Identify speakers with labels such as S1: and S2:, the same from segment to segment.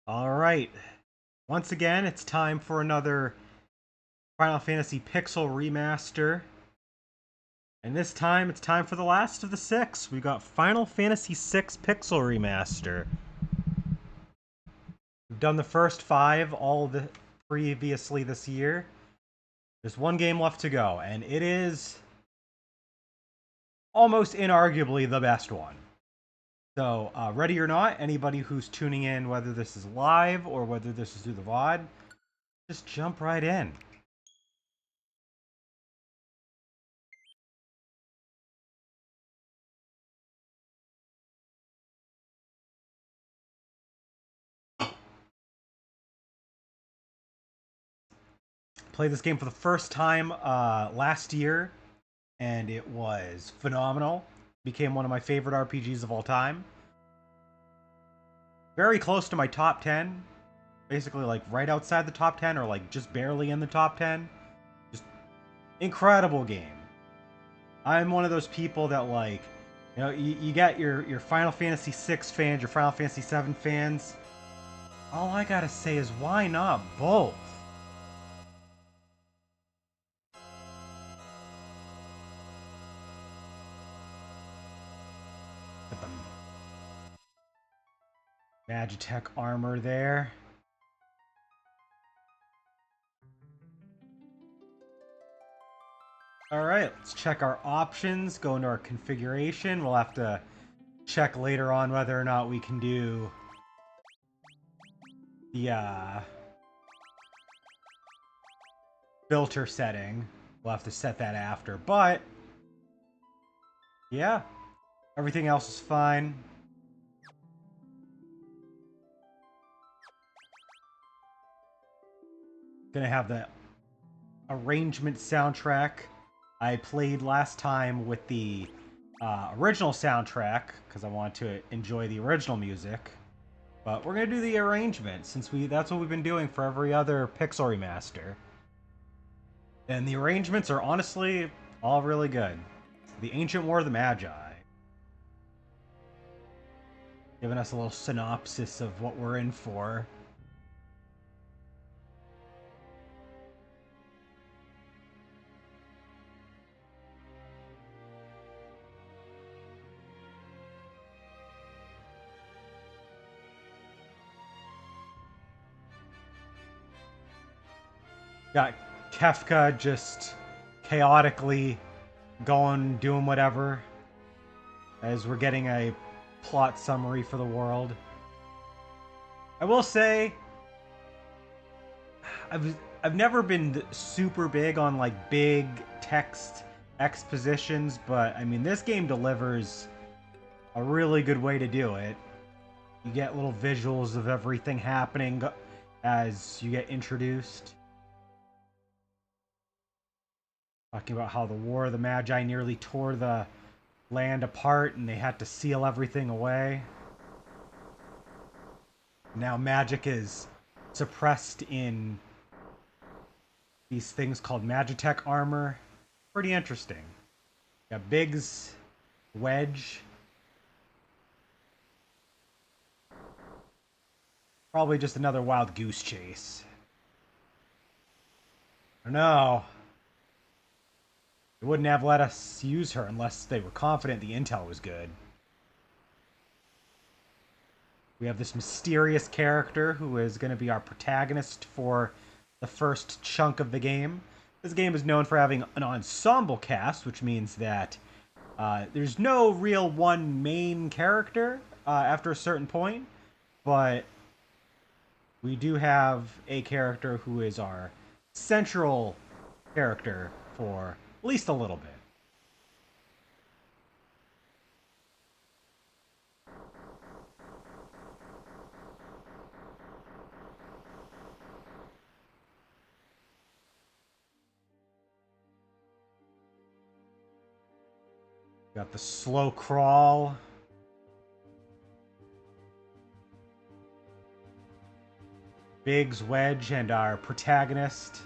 S1: All right. Once again, it's time for another Final Fantasy Pixel Remaster. And this time, it's time for the last of the six. We got Final Fantasy VI Pixel Remaster. We've done the first five previously this year. There's one game left to go, and it is almost inarguably the best one. So, ready or not, anybody who's tuning in, whether this is live or whether this is through the VOD, just jump right in. Played this game for the first time last year, and it was phenomenal. Became one of my favorite RPGs of all time. Very close to my top 10. Basically, like right outside the top 10, or like just barely in the top 10. Just incredible game. I'm one of those people that, like, you got your Final Fantasy VI fans, your Final Fantasy VII fans. All I gotta say is, why not both? Got the Magitech armor there. Alright, let's check our options, go into our configuration. We'll have to check later on whether or not we can do the filter setting. We'll have to set that after, but yeah, everything else is fine. Gonna have the arrangement soundtrack I played last time with the original soundtrack because I want to enjoy the original music. But we're gonna do the arrangement since that's what we've been doing for every other Pixel remaster. And the arrangements are honestly all really good. The Ancient War of the Magi. Giving us a little synopsis of what we're in for. Got Kefka just chaotically doing whatever as we're getting a plot summary for the world. I will say, I've never been super big on like big text expositions, but I mean this game delivers a really good way to do it. You get little visuals of everything happening as you get introduced. Talking about how the War of the Magi nearly tore the land apart and they had to seal everything away. Now magic is suppressed in these things called Magitech armor. Pretty interesting. Got Biggs, Wedge. Probably just another wild goose chase. I don't know. They wouldn't have let us use her unless they were confident the intel was good. We have this mysterious character who is going to be our protagonist for the first chunk of the game. This game is known for having an ensemble cast, which means that there's no real one main character after a certain point, but we do have a character who is our central character for at least a little bit. Got the slow crawl. Biggs, Wedge, and our protagonist.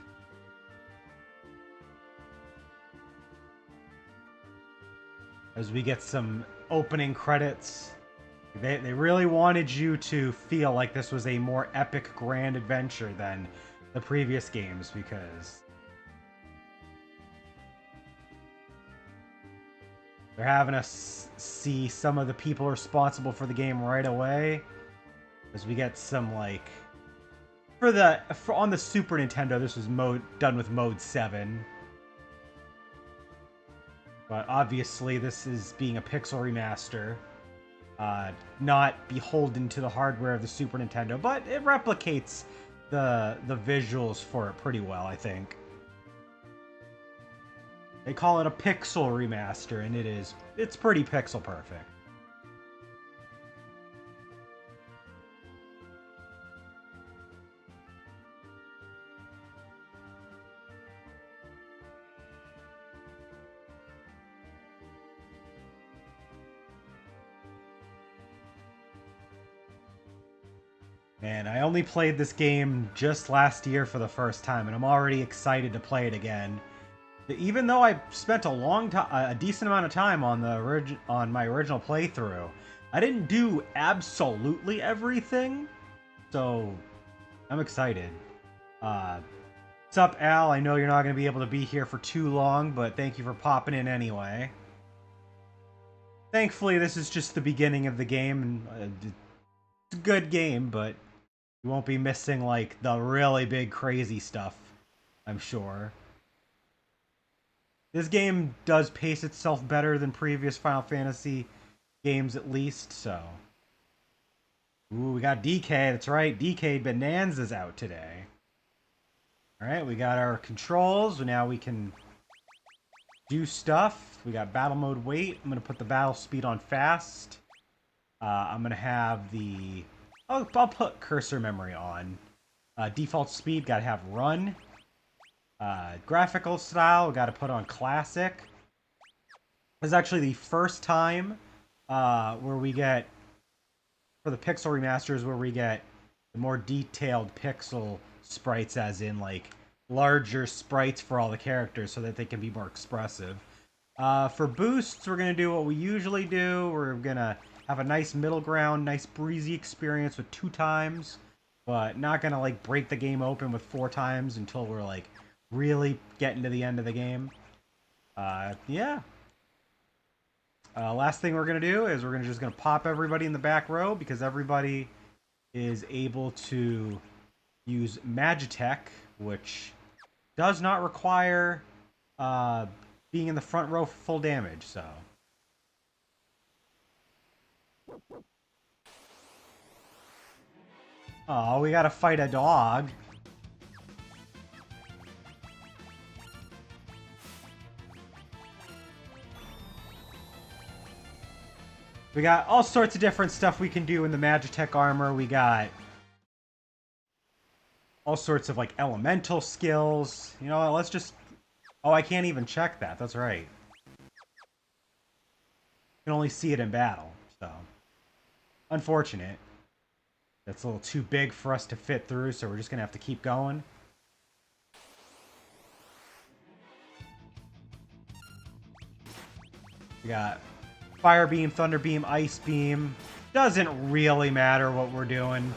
S1: As we get some opening credits They really wanted you to feel like this was a more epic, grand adventure than the previous games, because they're having us see some of the people responsible for the game right away. As we get some, like, on the Super Nintendo, this was done with mode 7. But obviously this is being a pixel remaster, not beholden to the hardware of the Super Nintendo, but it replicates the visuals for it pretty well, I think. They call it a pixel remaster, and it's pretty pixel perfect. Man, I only played this game just last year for the first time, and I'm already excited to play it again. Even though I spent a decent amount of time on my original playthrough, I didn't do absolutely everything, so I'm excited. What's up, Al? I know you're not going to be able to be here for too long, but thank you for popping in anyway. Thankfully, this is just the beginning of the game, and it's a good game, but you won't be missing, like, the really big crazy stuff, I'm sure. This game does pace itself better than previous Final Fantasy games, at least, so. Ooh, we got DK, that's right, DK Bonanza's out today. Alright, we got our controls, now we can do stuff. We got battle mode wait. I'm going to put the battle speed on fast. I'm going to have the... I'll put cursor memory on. Default speed, got to have run. Graphical style, got to put on classic. This is actually the first time where we get, for the pixel remasters, where we get the more detailed pixel sprites, as in, like, larger sprites for all the characters so that they can be more expressive. For boosts, we're going to do what we usually do. We're going to have a nice middle ground, nice breezy experience with 2 times, but not going to, like, break the game open with 4 times until we're, like, really getting to the end of the game. Yeah. Last thing we're going to do is we're just going to pop everybody in the back row, because everybody is able to use Magitech, which does not require being in the front row for full damage, so. Oh, we gotta fight a dog. We got all sorts of different stuff we can do in the Magitech armor. We got all sorts of, like, elemental skills. You know what, let's just... Oh, I can't even check that. That's right. You can only see it in battle, so. Unfortunate. That's a little too big for us to fit through, so we're just gonna have to keep going. We got Fire Beam, Thunder Beam, Ice Beam. Doesn't really matter what we're doing.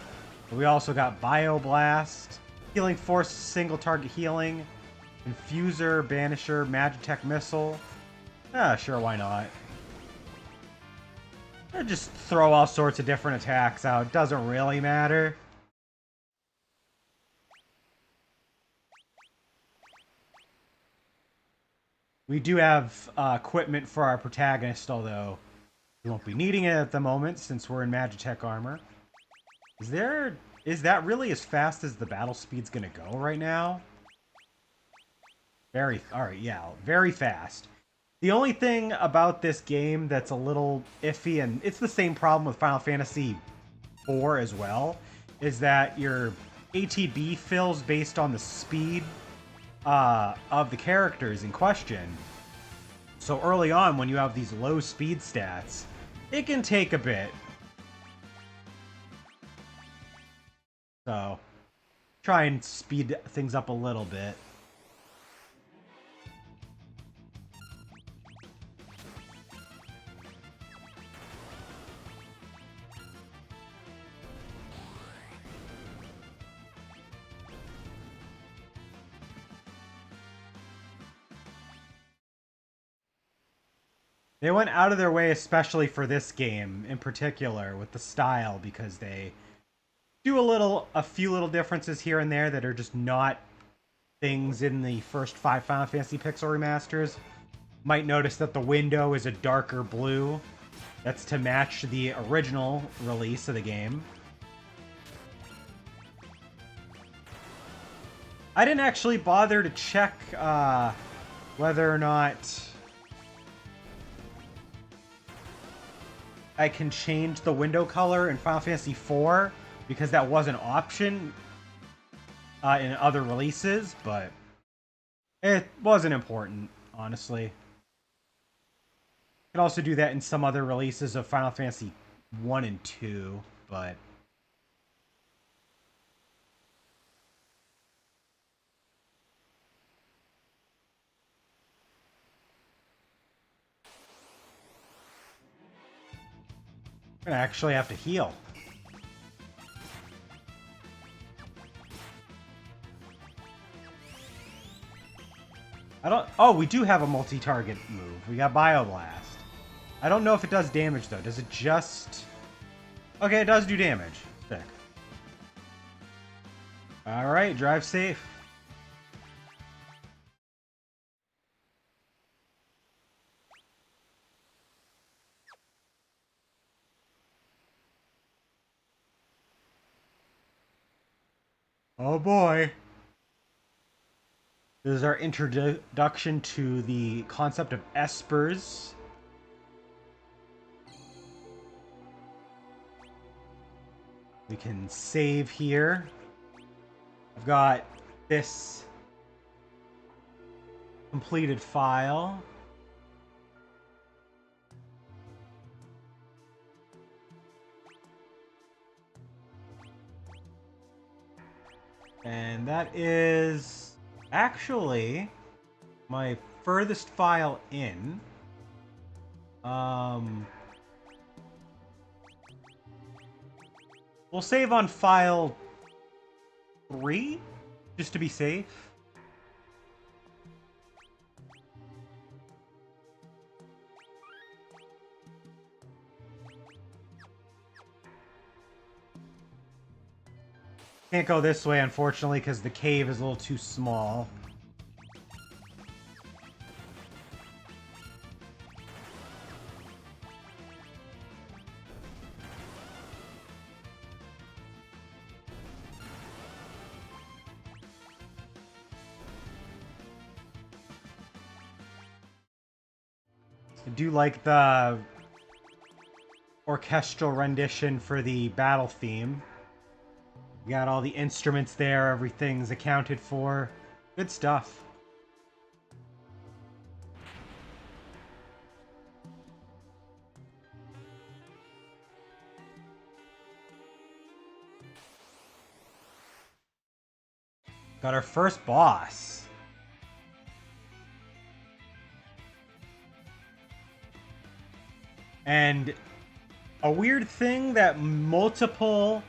S1: But we also got Bio Blast, Healing Force, single target healing, Infuser, Banisher, Magitech Missile. Sure, why not? Just throw all sorts of different attacks out. Doesn't really matter. We do have equipment for our protagonist, although we won't be needing it at the moment since we're in Magitech armor. Is that really as fast as the battle speed's gonna go right now? Alright, yeah, very fast. The only thing about this game that's a little iffy, and it's the same problem with Final Fantasy IV as well, is that your ATB fills based on the speed of the characters in question. So early on, when you have these low speed stats, it can take a bit. So, try and speed things up a little bit. They went out of their way, especially for this game in particular, with the style, because they do a few little differences here and there that are just not things in the first 5 Final Fantasy Pixel remasters. Might notice that the window is a darker blue. That's to match the original release of the game. I didn't actually bother to check whether or not I can change the window color in Final Fantasy IV, because that was an option in other releases, but it wasn't important, honestly. You can also do that in some other releases of Final Fantasy 1 and 2, but I'm gonna actually have to heal. Oh, we do have a multi-target move. We got Bioblast. I don't know if it does damage, though. Does it just... Okay, it does do damage. Sick. Alright, drive safe. Oh boy. This is our introduction to the concept of espers. We can save here. I've got this completed file. And that is actually my furthest file in. We'll save on file 3, just to be safe. Can't go this way, unfortunately, because the cave is a little too small. I do like the orchestral rendition for the battle theme. You got all the instruments there, everything's accounted for. Good stuff. Got our first boss. And a weird thing that multiple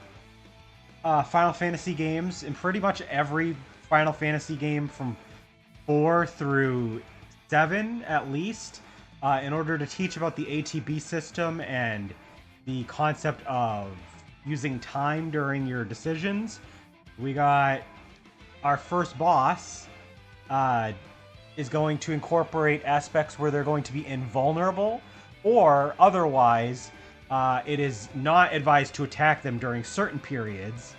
S1: Final Fantasy games, and pretty much every Final Fantasy game from 4 through 7 at least, in order to teach about the ATB system and the concept of using time during your decisions, we got our first boss is going to incorporate aspects where they're going to be invulnerable, or otherwise it is not advised to attack them during certain periods.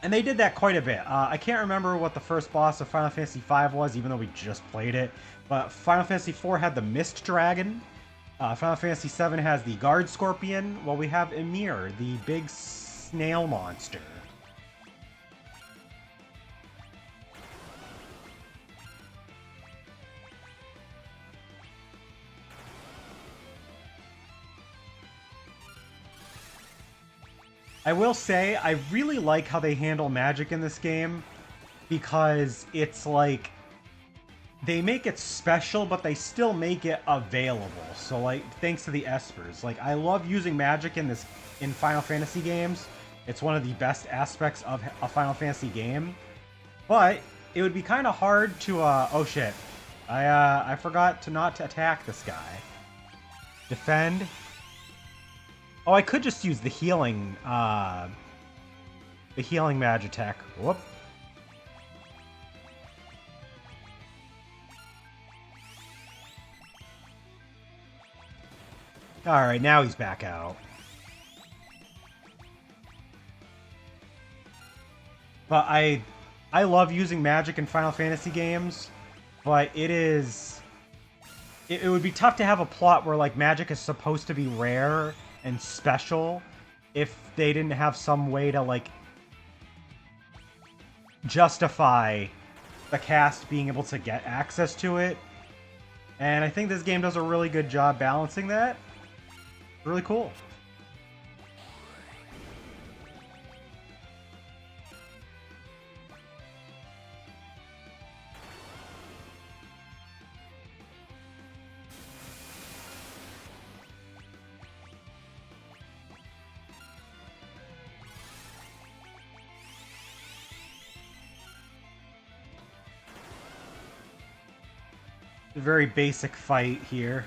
S1: And they did that quite a bit. I can't remember what the first boss of Final Fantasy V was, even though we just played it. But Final Fantasy IV had the Mist Dragon. Final Fantasy VII has the Guard Scorpion, while we have Ymir, the big snail monster. I will say, I really like how they handle magic in this game, because it's like, they make it special, but they still make it available. So like, thanks to the espers. Like, I love using magic in Final Fantasy games. It's one of the best aspects of a Final Fantasy game. But it would be kind of hard to, oh shit. I forgot to not attack this guy. Defend. Oh, I could just use the healing Magitech. Whoop. Alright, now he's back out. But I love using magic in Final Fantasy games, but it would be tough to have a plot where like magic is supposed to be rare and special if they didn't have some way to like justify the cast being able to get access to it. And I think this game does a really good job balancing that. Really cool. A very basic fight here.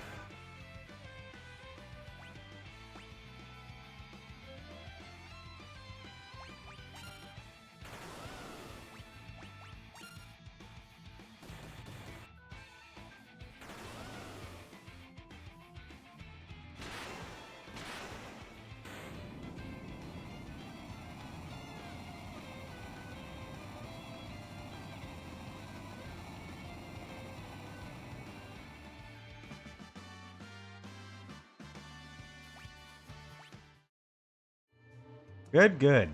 S1: Good, good.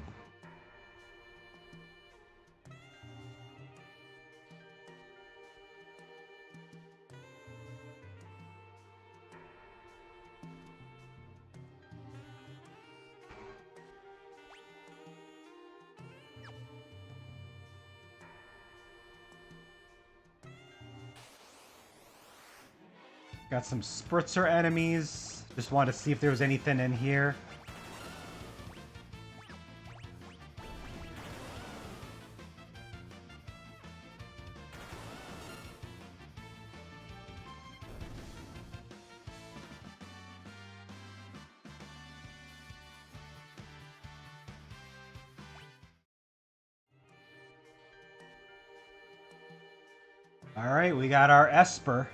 S1: Got some spritzer enemies. Just wanted to see if there was anything in here. Alright, we got our Esper.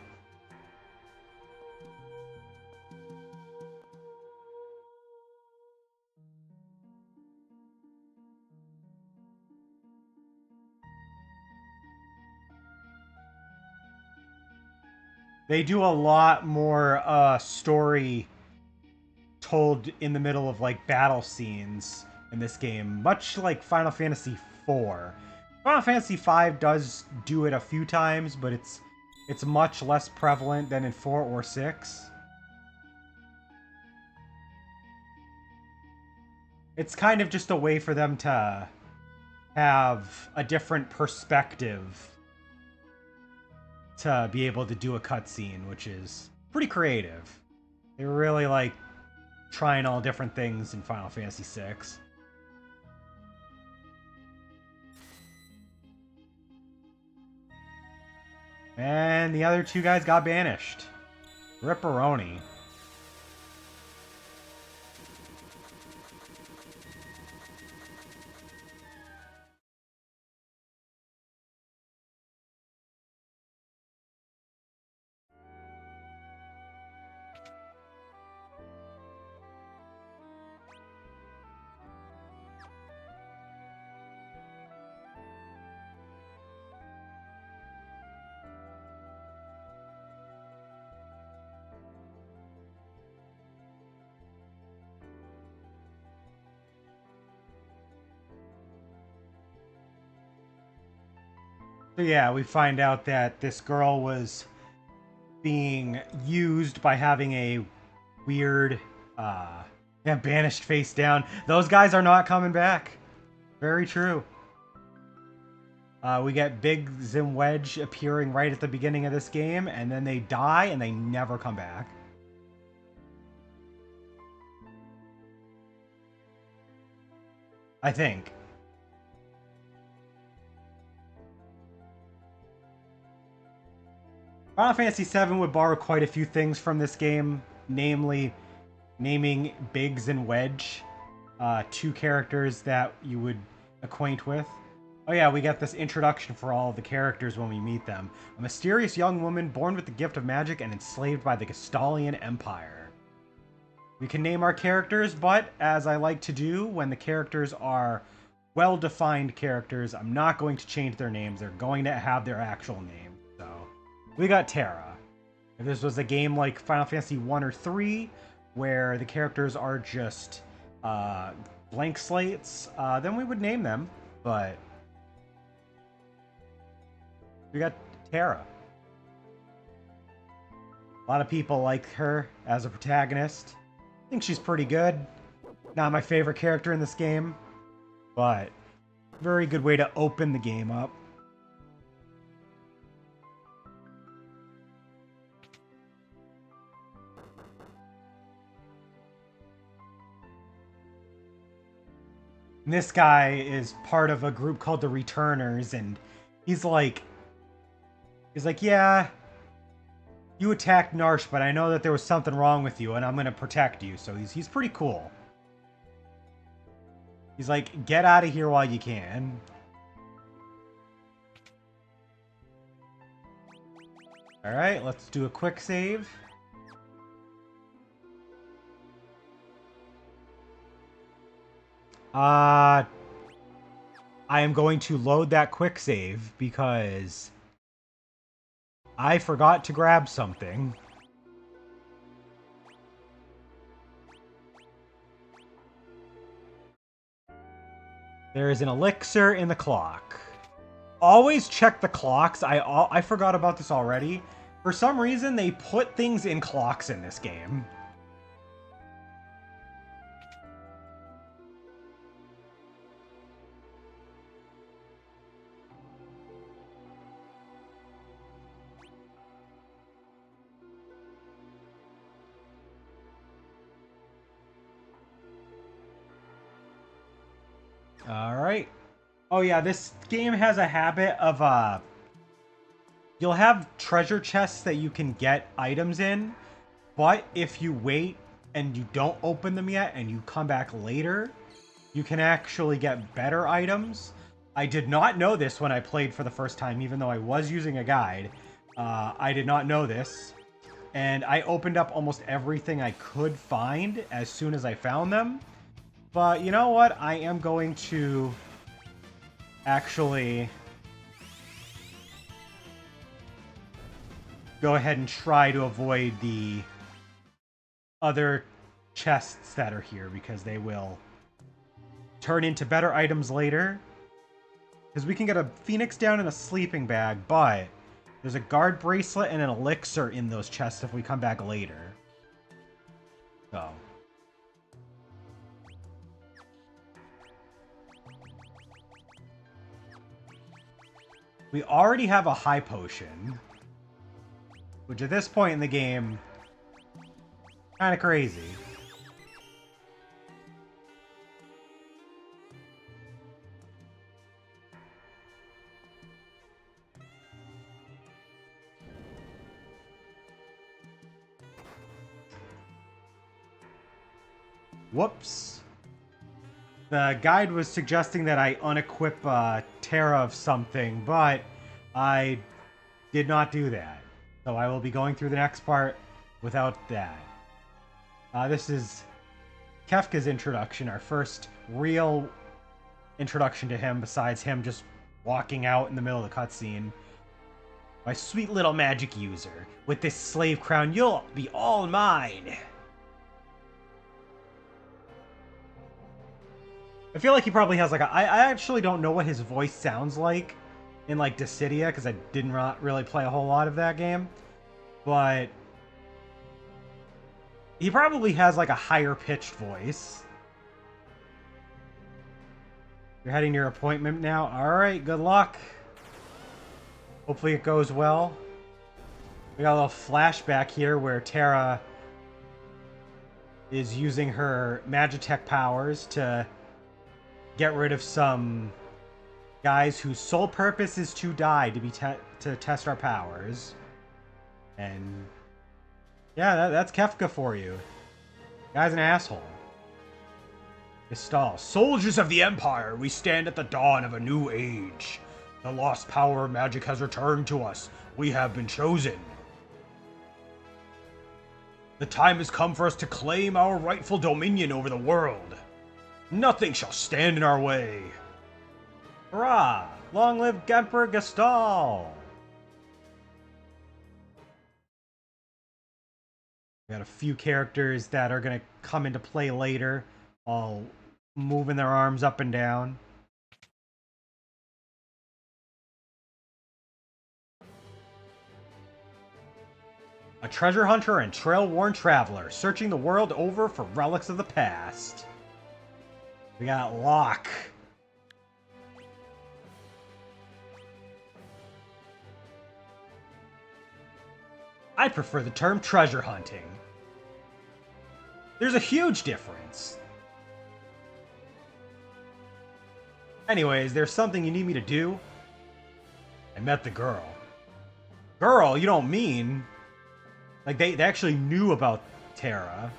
S1: They do a lot more story told in the middle of like battle scenes in this game, much like Final Fantasy IV. Final Fantasy V does do it a few times, but it's much less prevalent than in 4 or 6. It's kind of just a way for them to have a different perspective to be able to do a cutscene, which is pretty creative. They really like trying all different things in Final Fantasy VI. And the other two guys got banished. Ripperoni. So yeah, we find out that this girl was being used by having a weird, yeah, banished face down. Those guys are not coming back. Very true. We get Big Zim Wedge appearing right at the beginning of this game, and then they die and they never come back. I think. Final Fantasy VII would borrow quite a few things from this game, namely naming Biggs and Wedge, two characters that you would acquaint with. Oh yeah, we get this introduction for all of the characters when we meet them. A mysterious young woman born with the gift of magic and enslaved by the Gestalian Empire. We can name our characters, but as I like to do when the characters are well-defined characters, I'm not going to change their names. They're going to have their actual name. So, we got Terra. If this was a game like Final Fantasy 1 or 3, where the characters are just blank slates, then we would name them, but we got Terra. A lot of people like her as a protagonist. I think she's pretty good. Not my favorite character in this game, but very good way to open the game up. And this guy is part of a group called the Returners, and he's like, yeah, you attacked Narsh, but I know that there was something wrong with you, and I'm gonna protect you. So he's pretty cool. He's like, get out of here while you can. Alright, let's do a quick save. I am going to load that quick save because I forgot to grab something. There is an elixir in the clock. Always check the clocks. I forgot about this already. For some reason, they put things in clocks in this game. Alright. Oh yeah, this game has a habit of, you'll have treasure chests that you can get items in, but if you wait and you don't open them yet and you come back later, you can actually get better items. I did not know this when I played for the first time, even though I was using a guide. I did not know this. And I opened up almost everything I could find as soon as I found them. But you know what? I am going to actually go ahead and try to avoid the other chests that are here because they will turn into better items later. Because we can get a phoenix down in a sleeping bag, but there's a guard bracelet and an elixir in those chests if we come back later. So. We already have a high potion, which at this point in the game, kind of crazy. Whoops. The guide was suggesting that I unequip Terra of something, but I did not do that. So I will be going through the next part without that. This is Kefka's introduction, our first real introduction to him, besides him just walking out in the middle of the cutscene. My sweet little magic user, with this slave crown, you'll be all mine. I feel like he probably has like a... I actually don't know what his voice sounds like in like Dissidia, because I didn't really play a whole lot of that game. But he probably has like a higher pitched voice. You're heading to your appointment now? Alright, good luck. Hopefully it goes well. We got a little flashback here where Terra is using her Magitech powers to get rid of some guys whose sole purpose is to die to test our powers. And yeah, that's Kefka for you. Guy's an asshole. Gestal. Soldiers of the Empire, we stand at the dawn of a new age. The lost power of magic has returned to us. We have been chosen. The time has come for us to claim our rightful dominion over the world. Nothing shall stand in our way. Hurrah! Long live Emperor Gestal! We got a few characters that are going to come into play later, all moving their arms up and down. A treasure hunter and trail-worn traveler, searching the world over for relics of the past. We got Locke. I prefer the term treasure hunting. There's a huge difference. Anyways, there's something you need me to do. I met the girl. Girl, you don't mean... Like, they actually knew about Terra.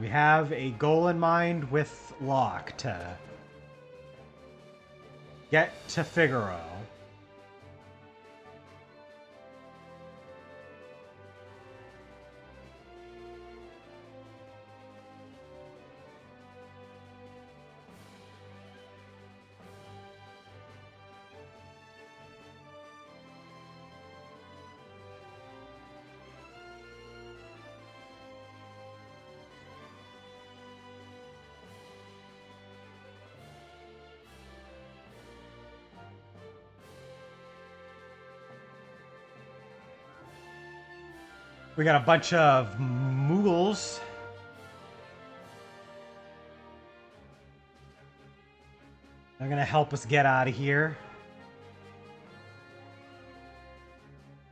S1: We have a goal in mind with Locke to get to Figaro. We got a bunch of Muggles. They're gonna help us get out of here.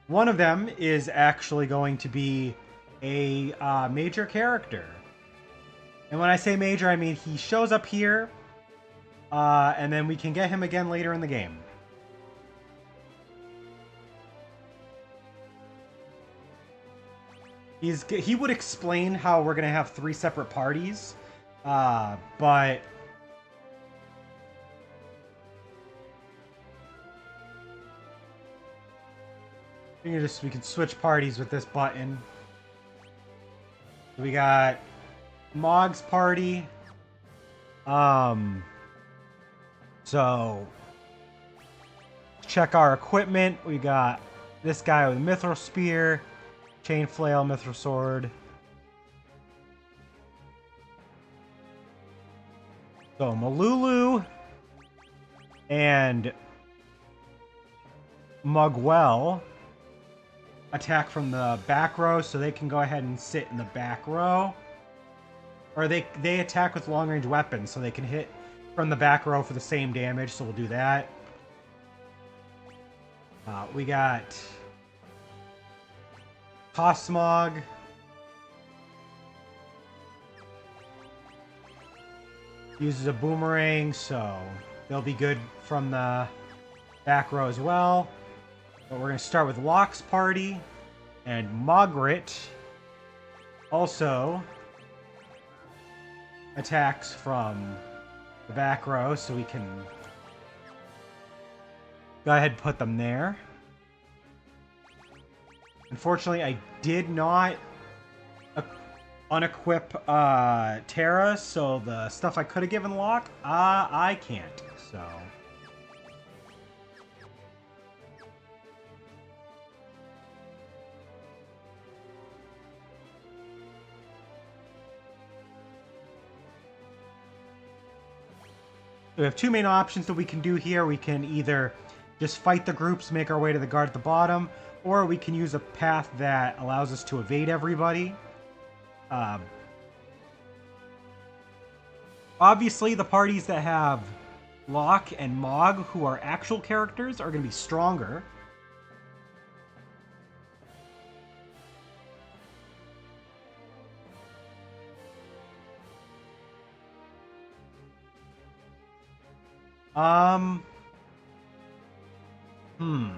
S1: One of them is actually going to be a major character. And when I say major, I mean he shows up here, and then we can get him again later in the game. He would explain how we're going to have 3 separate parties, but... We can switch parties with this button. We got Mog's party. So check our equipment. We got this guy with a Mithril Spear, Chain Flail, Mithril Sword. So Malulu and Mugwell attack from the back row, so they can go ahead and sit in the back row. Or they attack with long-range weapons, so they can hit from the back row for the same damage, so we'll do that. We got Cosmog. Uses a boomerang, so they'll be good from the back row as well. But we're going to start with Locke's party. And Margaret also attacks from the back row, so we can go ahead and put them there. Unfortunately, I did not unequip Terra, so the stuff I could have given Locke, I can't, so... We have 2 main options that we can do here. We can either just fight the groups, make our way to the guard at the bottom, or we can use a path that allows us to evade everybody. Obviously, the parties that have Locke and Mog, who are actual characters, are going to be stronger. Um. Hmm.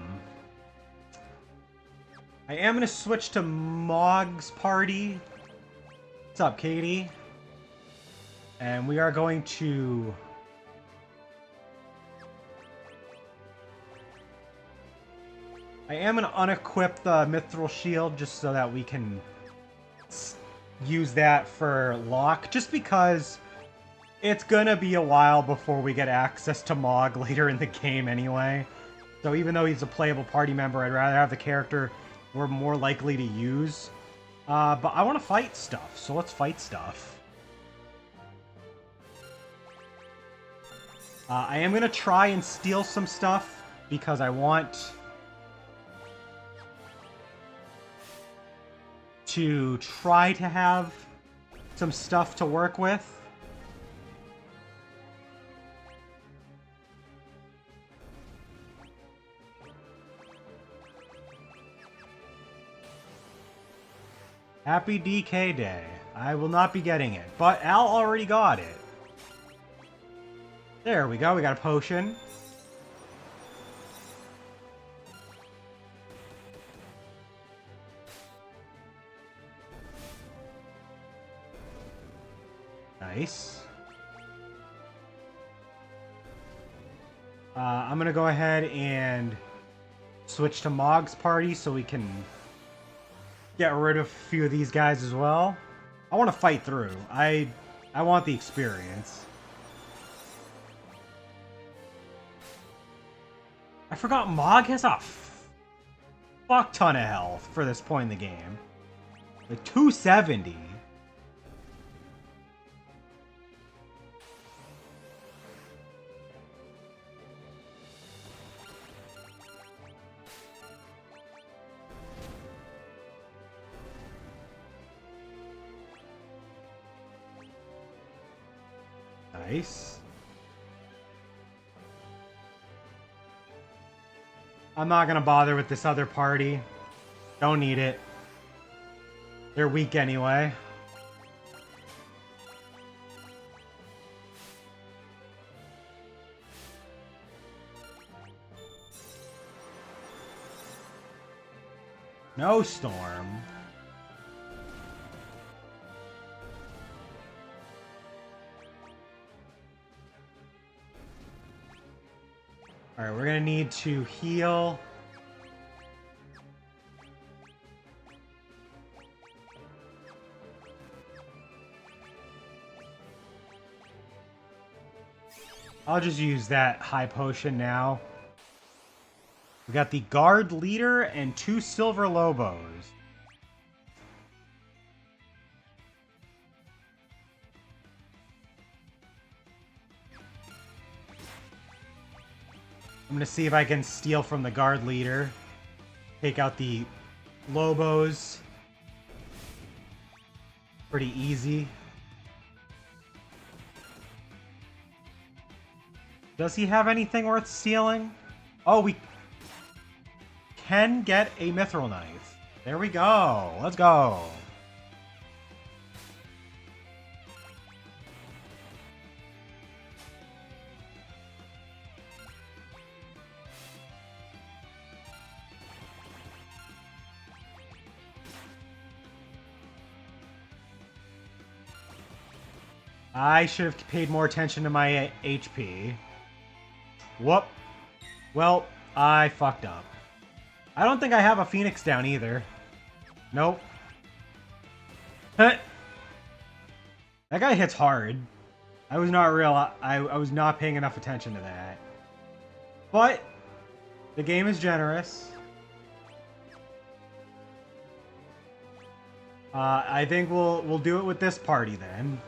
S1: I am gonna switch to Mog's party. What's up, Katie? And we are going to... I am going to unequip the Mithril Shield just so that we can use that for Locke. Just because it's going to be a while before we get access to Mog later in the game anyway. So even though he's a playable party member, I'd rather have the character we're more likely to use. But I want to fight stuff, so let's fight stuff. I am going to try and steal some stuff because I want to try to have some stuff to work with. Happy DK Day. I will not be getting it, but Al already got it. There we go, we got a potion. Nice. I'm gonna go ahead and switch to Mog's party so we can get rid of a few of these guys as well. I want to fight through. I want the experience. I forgot Mog has a fuck ton of health for this point in the game. Like 270. Nice. I'm not gonna bother with this other party. Don't need it. They're weak anyway. No storm. Alright, we're gonna need to heal. I'll just use that high potion now. We got the guard leader and 2 silver lobos. I'm gonna see if I can steal from the guard leader. Take out the lobos. Pretty easy. Does he have anything worth stealing? Oh, we can get a mithril knife. There we go. Let's go. I should have paid more attention to my HP. Whoop. Well, I fucked up. I don't think I have a phoenix down either. Nope. That guy hits hard. I was not I was not paying enough attention to that. But the game is generous. I think we'll do it with this party then.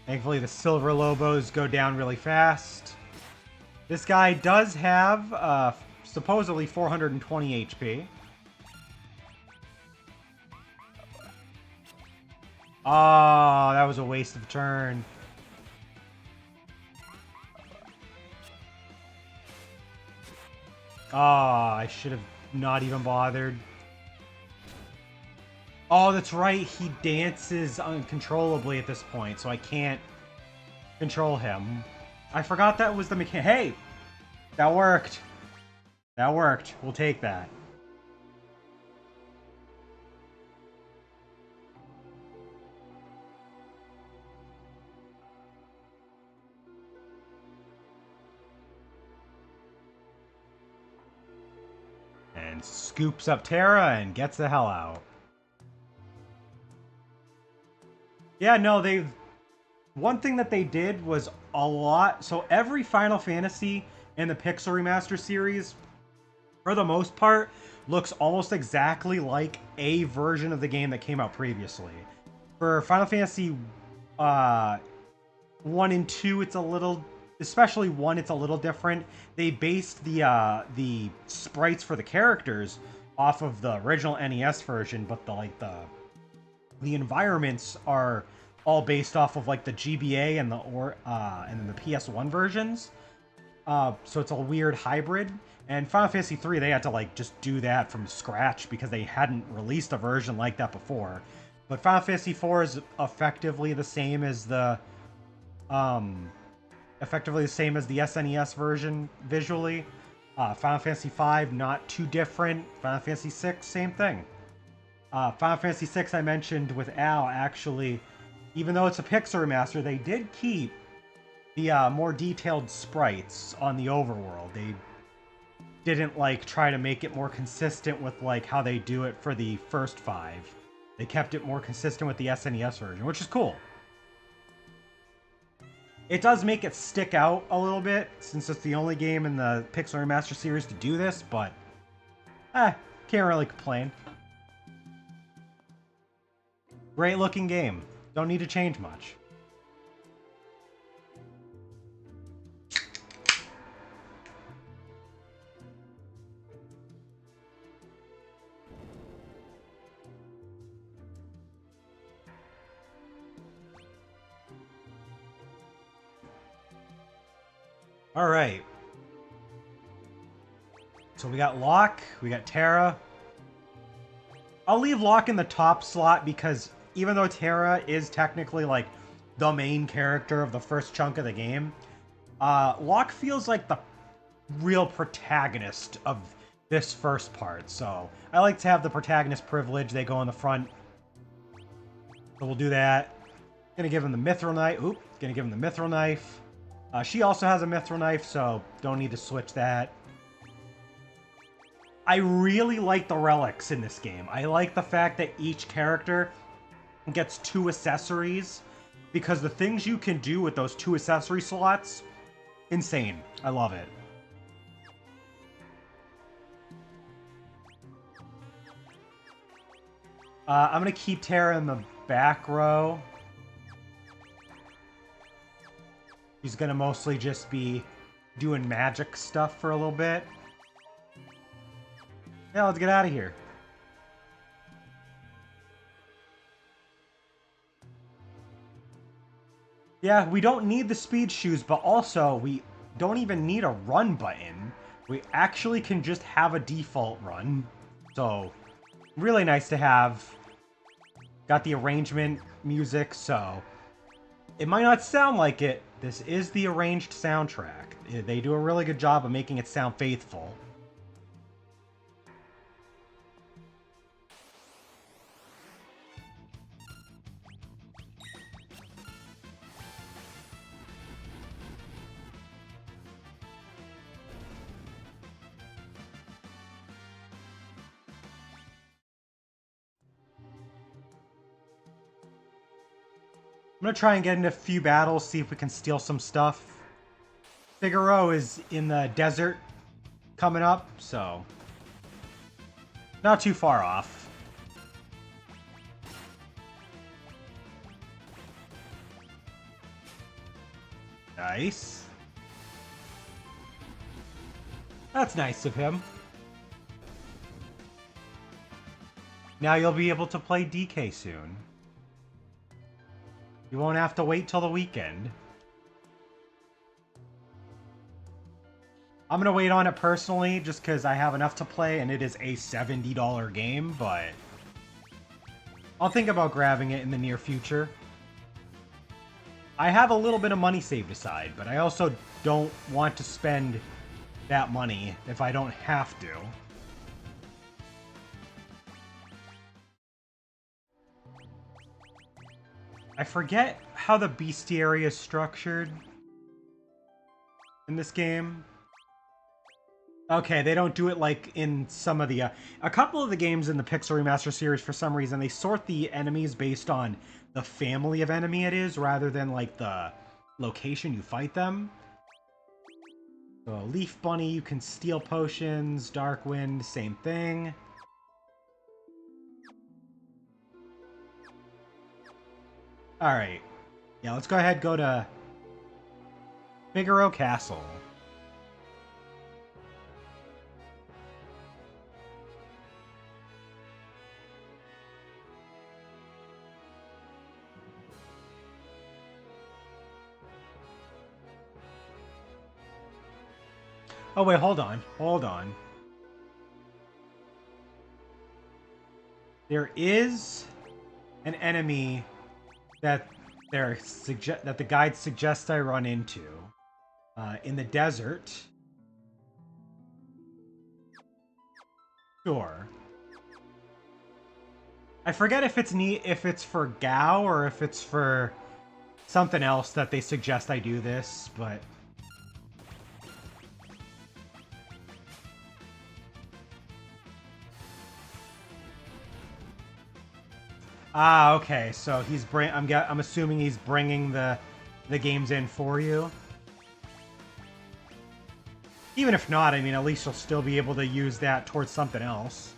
S1: Thankfully, the silver lobos go down really fast. This guy does have supposedly 420 HP. Oh, that was a waste of turn. Oh, I should have not even bothered. Oh, that's right. He dances uncontrollably at this point, so I can't control him. I forgot that was the mechanic. Hey! That worked. That worked. We'll take that. And scoops up Terra and gets the hell out. Yeah, no, they... One thing that they did was a lot... So every Final Fantasy in the Pixel Remaster series, for the most part, looks almost exactly like a version of the game that came out previously. For Final Fantasy 1 and 2, it's a little... Especially 1, it's a little different. They based the sprites for the characters off of the original NES version, but the environments are all based off of like the GBA and and then the PS1 versions. So it's a weird hybrid. And Final Fantasy 3, they had to like just do that from scratch because they hadn't released a version like that before. But Final Fantasy 4 is effectively the same as the SNES version visually. Final Fantasy 5, not too different. Final Fantasy 6, same thing. Final Fantasy 6 I mentioned with Al, actually, even though it's a Pixel remaster, they did keep the more detailed sprites on the overworld. They didn't like try to make it more consistent with like how they do it for the first 5. They kept it more consistent with the SNES version, which is cool. It does make it stick out a little bit, since it's the only game in the Pixel Remaster series to do this, but can't really complain. Great looking game. Don't need to change much. Alright. So we got Locke, we got Terra. I'll leave Locke in the top slot because even though Terra is technically like the main character of the first chunk of the game, Locke feels like the real protagonist of this first part. So I like to have the protagonist privilege. They go in the front. So we'll do that. Gonna give him the mithril knife. Oop, gonna give him the mithril knife. She also has a mithril knife, so don't need to switch that. I really like the relics in this game. I like the fact that each character gets 2 accessories, because the things you can do with those 2 accessory slots, insane. I love it. I'm going to keep Terra in the back row. He's going to mostly just be doing magic stuff for a little bit. Yeah, let's get out of here. Yeah, we don't need the speed shoes, but also we don't even need a run button. We actually can just have a default run. So, really nice to have. Got the arrangement music, so it might not sound like it. This is the arranged soundtrack. They do a really good job of making it sound faithful. I'm gonna try and get into a few battles, see if we can steal some stuff. Figaro is in the desert coming up, so not too far off. Nice. That's nice of him. Now you'll be able to play DK soon. You won't have to wait till the weekend. I'm gonna wait on it personally, just because I have enough to play, and it is a $70 game, but I'll think about grabbing it in the near future. I have a little bit of money saved aside, but I also don't want to spend that money if I don't have to. I forget how the bestiary is structured in this game. Okay, they don't do it like in some of the... a couple of the games in the Pixel Remaster series, for some reason, they sort the enemies based on the family of enemy it is, rather than like the location you fight them. So Leaf Bunny, you can steal potions. Darkwind, same thing. Alright. Yeah, let's go ahead go to Figaro Castle. Oh wait, hold on. Hold on. There is an enemy that that the guide suggests I run into in the desert. Sure. I forget if it's for Gao or if it's for something else that they suggest I do this, but ah, okay. So I'm assuming he's bringing the games in for you. Even if not, I mean, at least you'll still be able to use that towards something else.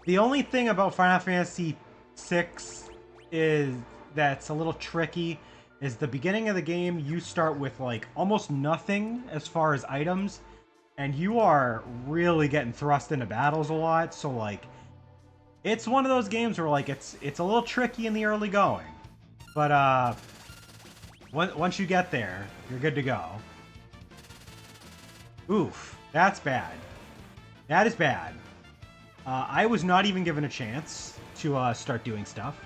S1: The only thing about Final Fantasy VI is that's a little tricky is the beginning of the game, you start with like almost nothing as far as items, and you are really getting thrust into battles a lot, so like it's one of those games where like it's a little tricky in the early going. But once you get there, you're good to go. Oof, that's bad. That is bad. I was not even given a chance to start doing stuff.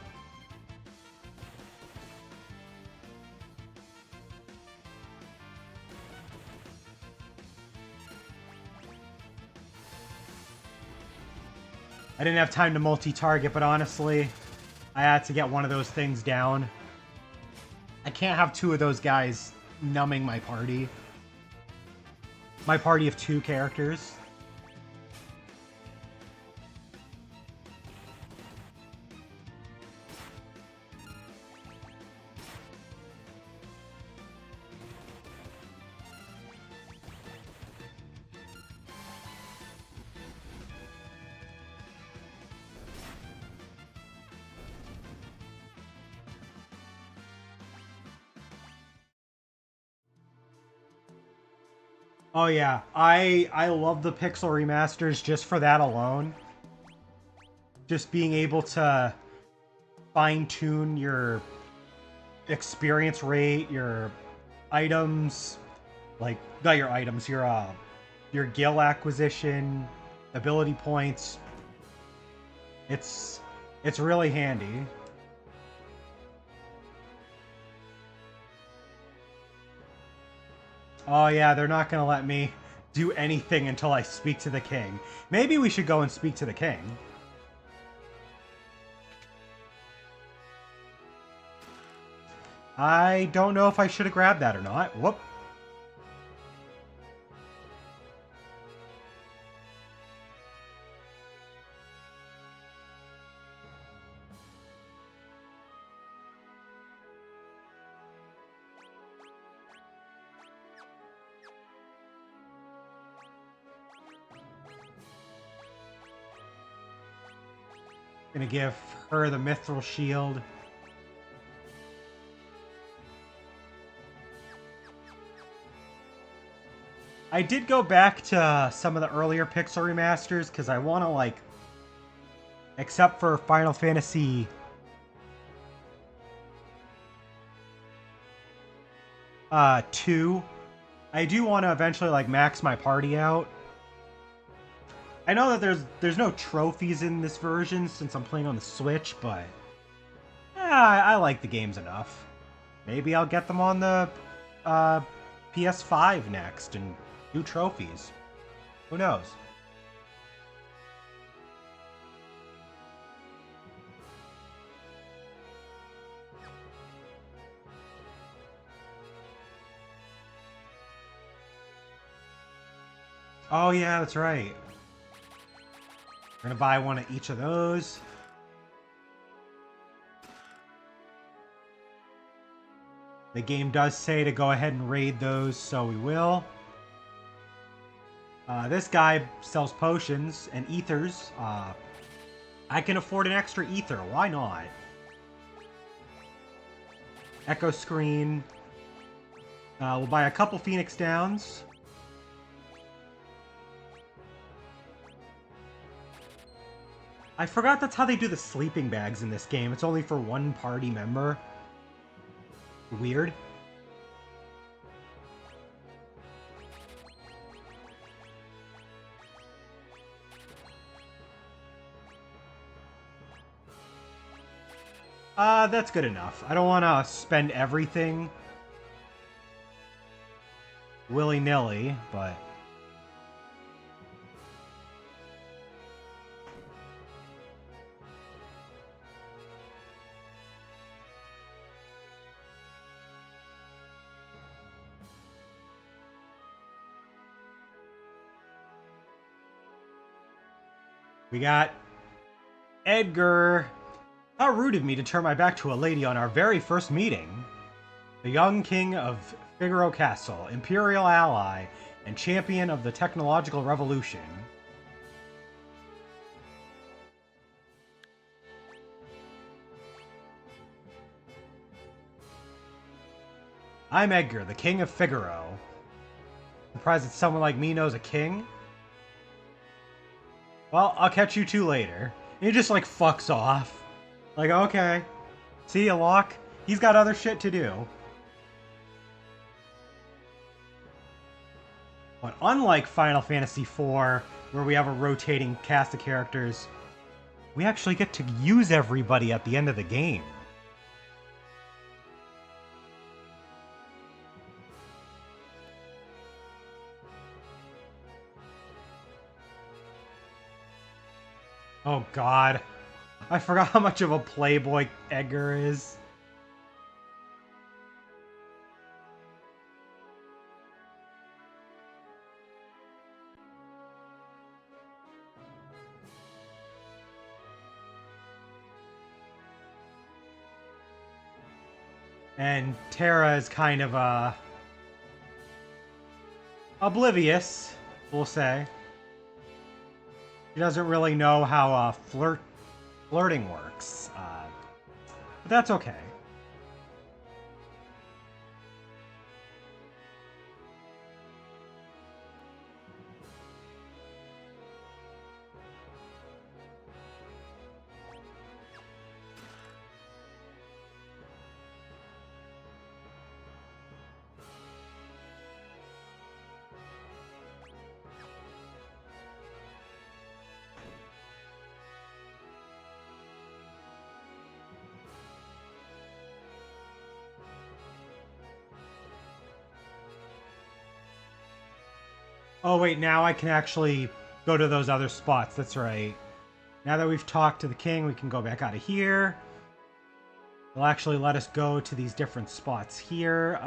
S1: I didn't have time to multi-target, but honestly, I had to get one of those things down. I can't have two of those guys numbing my party. My party of 2 characters. Oh yeah, I love the Pixel remasters just for that alone. Just being able to fine-tune your experience rate, your items, like not your items, your gil acquisition, ability points. It's really handy. Oh yeah, they're not gonna let me do anything until I speak to the king. Maybe we should go and speak to the king. I don't know if I should have grabbed that or not. Whoop. Gonna give her the mithril shield. I did go back to some of the earlier Pixel remasters because I want to like except for Final Fantasy 2. I do want to eventually like max my party out. I know that there's no trophies in this version since I'm playing on the Switch, but I like the games enough. Maybe I'll get them on the PS5 next and do trophies. Who knows? Oh yeah, that's right. We're gonna buy one of each of those. The game does say to go ahead and raid those, so we will. This guy sells potions and ethers. I can afford an extra ether. Why not? Echo screen. We'll buy a couple Phoenix Downs. I forgot that's how they do the sleeping bags in this game. It's only for one party member. Weird. That's good enough. I don't want to spend everything willy-nilly, but... We got Edgar. How rude of me to turn my back to a lady on our very first meeting. The young king of Figaro Castle, imperial ally, and champion of the technological revolution. I'm Edgar, the king of Figaro. Surprised that someone like me knows a king? Well, I'll catch you two later. And he just, like, fucks off. Like, okay. See ya, Locke. He's got other shit to do. But unlike Final Fantasy IV, where we have a rotating cast of characters, we actually get to use everybody at the end of the game. Oh god. I forgot how much of a playboy Edgar is. And Terra is kind of, oblivious, we'll say. She doesn't really know how, flirting works. But that's okay. Oh wait, now I can actually go to those other spots, that's right. Now that we've talked to the king, we can go back out of here. They'll actually let us go to these different spots here.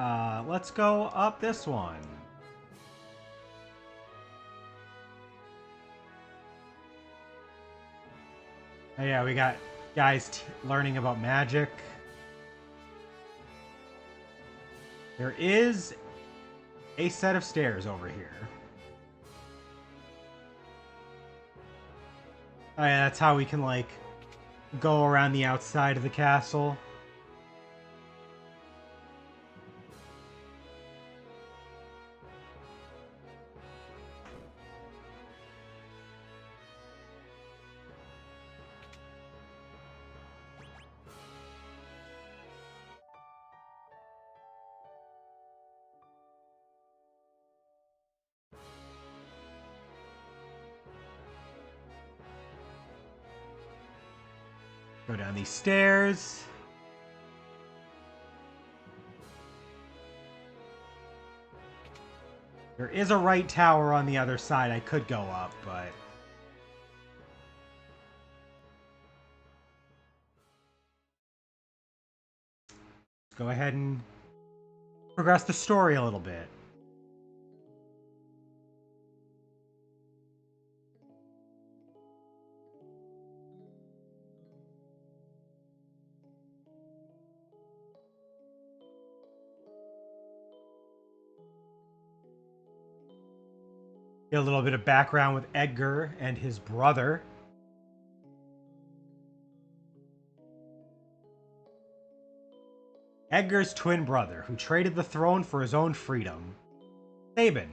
S1: Let's go up this one. Oh yeah, we got guys learning about magic. There is a set of stairs over here. Oh yeah, that's how we can, like, go around the outside of the castle. Go down these stairs. There is a right tower on the other side I could go up, but... let's go ahead and progress the story a little bit. Get a little bit of background with Edgar and his brother. Edgar's twin brother, who traded the throne for his own freedom. Sabin.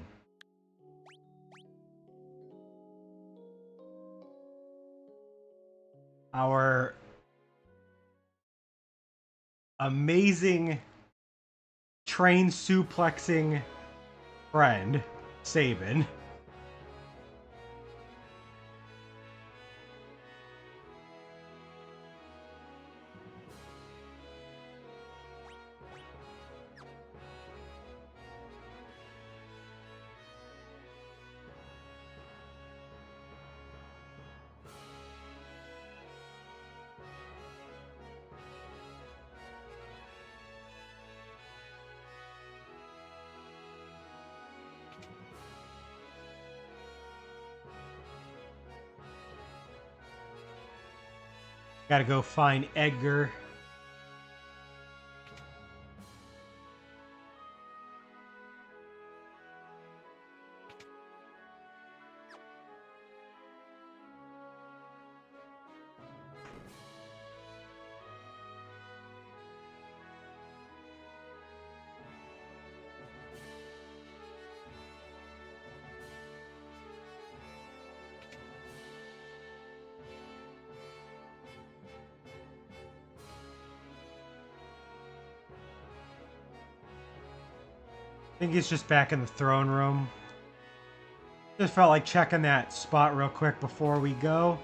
S1: Our amazing train suplexing friend, Sabin. Gotta go find Edgar. I think he's just back in the throne room. Just felt like checking that spot real quick before we go.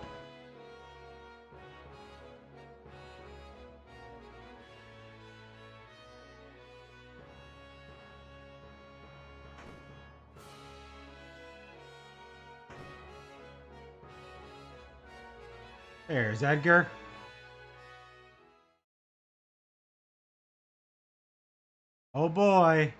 S1: There's Edgar. Oh boy.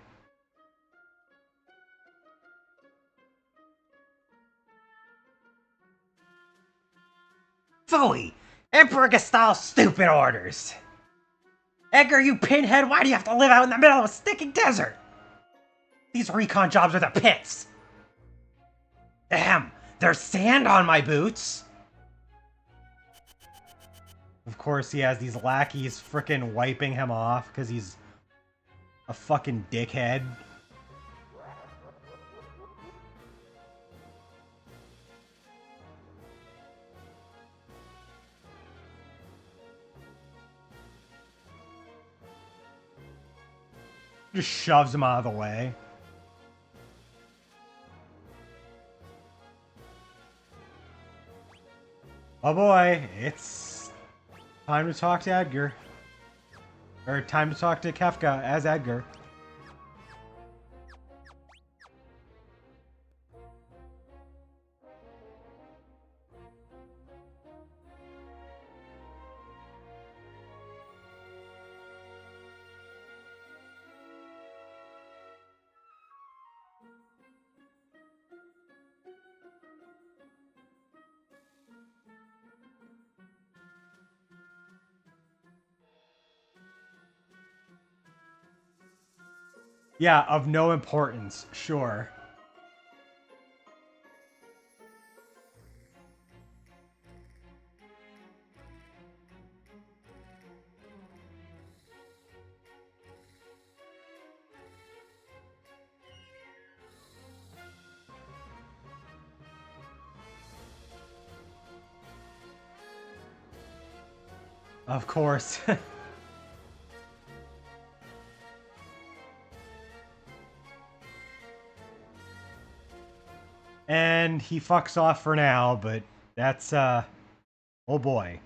S1: Phooey! Emperor Gestal's stupid orders! Edgar, you pinhead, why do you have to live out in the middle of a stinking desert? These recon jobs are the pits! Damn, there's sand on my boots! Of course, he has these lackeys frickin' wiping him off because he's a fucking dickhead. Just shoves him out of the way. Oh boy, it's time to talk to Edgar. Or time to talk to Kefka as Edgar. Yeah, of no importance, sure. Of course. And he fucks off for now, but that's, oh boy.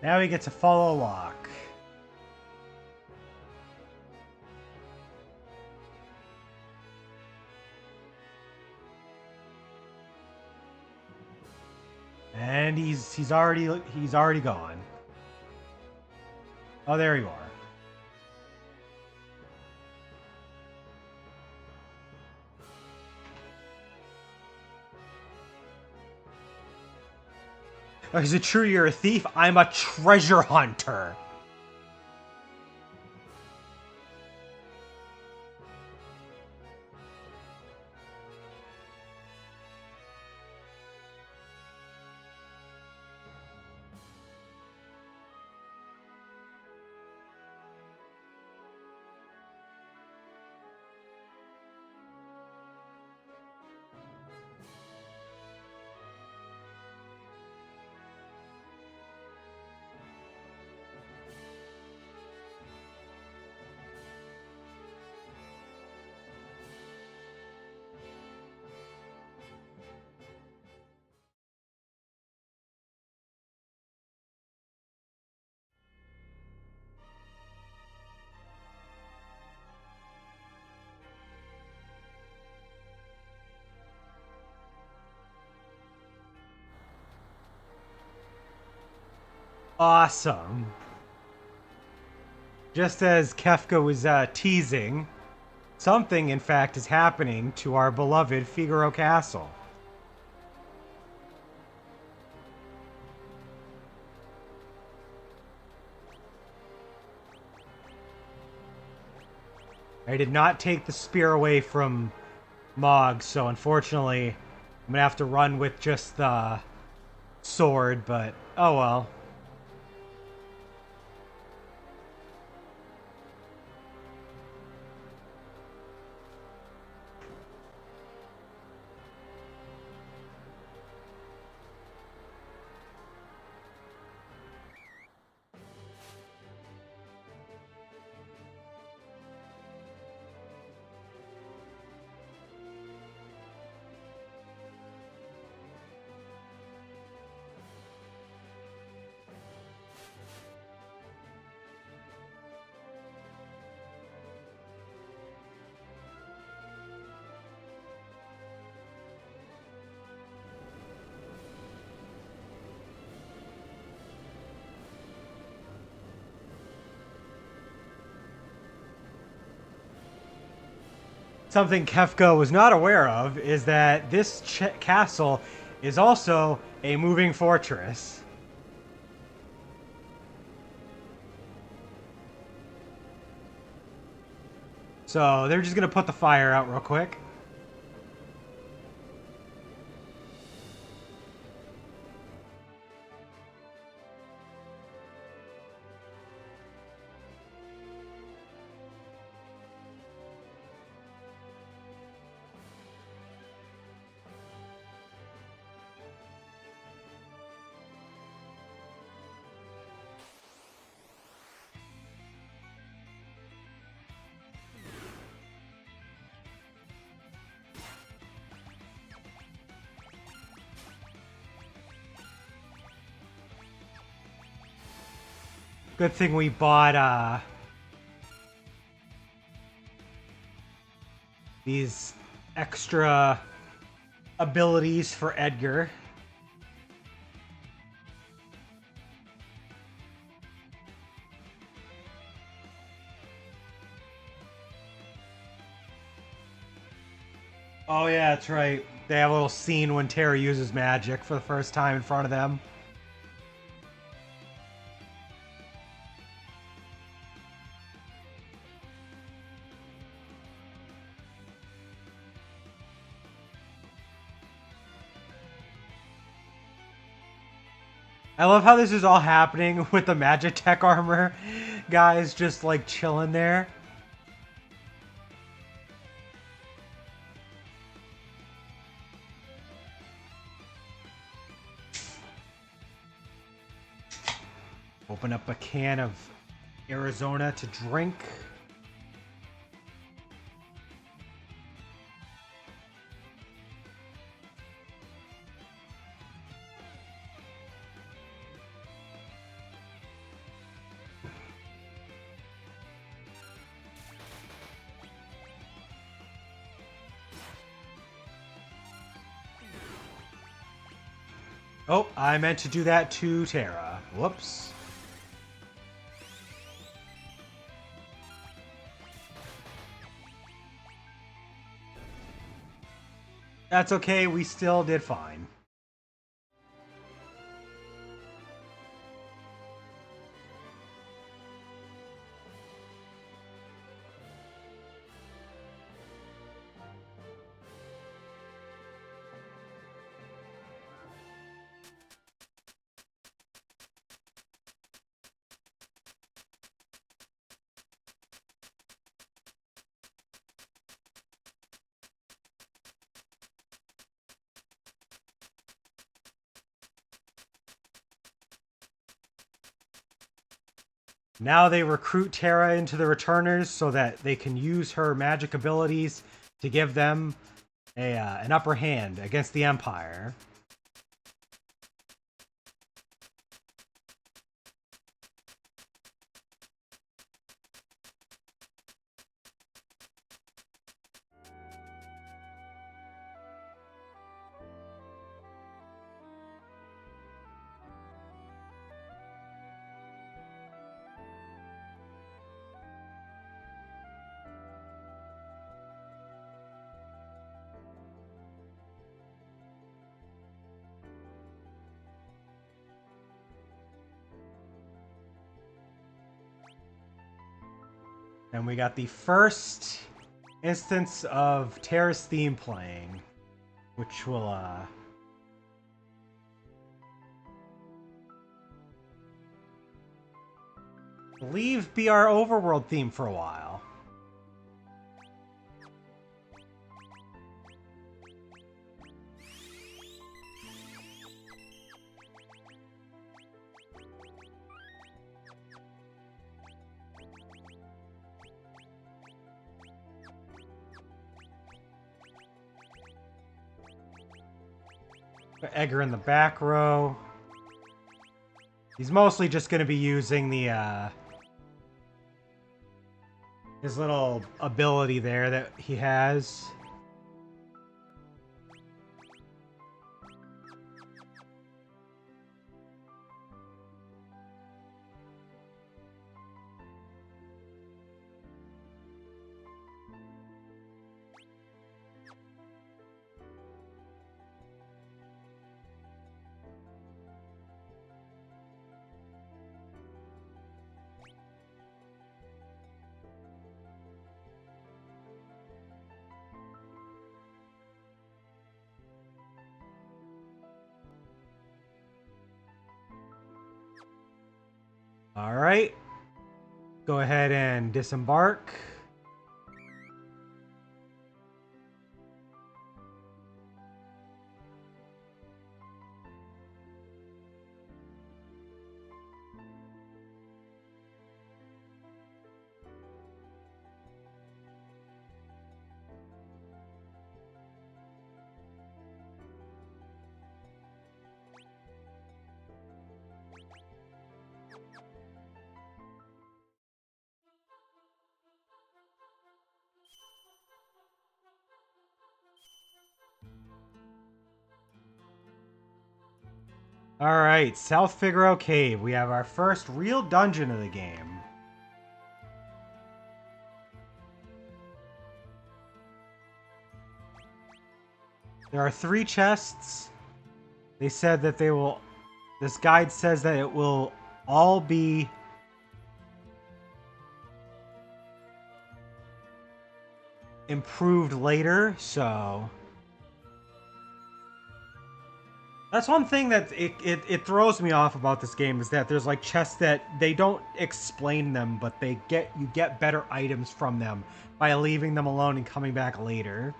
S1: Now we get to follow Locke. And he's already gone. Oh, there you are. Oh, is it true you're a thief? I'm a treasure hunter. Awesome. Just as Kefka was teasing, something, in fact, is happening to our beloved Figaro Castle. I did not take the spear away from Mog, so unfortunately, I'm gonna have to run with just the sword, but oh well. Something Kefka was not aware of is that this castle is also a moving fortress. So they're just gonna put the fire out real quick. Good thing we bought these extra abilities for Edgar. Oh yeah, that's right. They have a little scene when Terry uses magic for the first time in front of them. I love how this is all happening with the Magitech armor guys just like chilling there. Open up a can of Arizona to drink. Oh, I meant to do that to Terra. Whoops. That's okay, we still did fine. Now they recruit Terra into the Returners so that they can use her magic abilities to give them an upper hand against the Empire. And we got the first instance of Terra's theme playing, which will believe be our overworld theme for a while. Put Edgar in the back row. He's mostly just going to be using the his little ability there that he has. All right. Go ahead and disembark. Alright, South Figaro Cave. We have our first real dungeon of the game. There are 3 chests. They said that they will... This guide says that it will all be... improved later, so... That's one thing that it throws me off about this game, is that there's like chests that they don't explain them, but you get better items from them by leaving them alone and coming back later.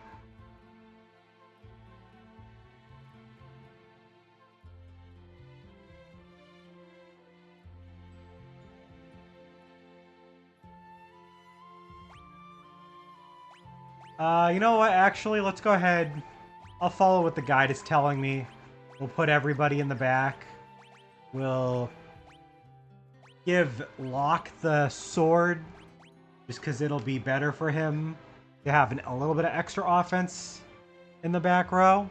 S1: You know what? Actually, let's go ahead. I'll follow what the guide is telling me. We'll put everybody in the back. We'll give Locke the sword, just because it'll be better for him to have a little bit of extra offense in the back row.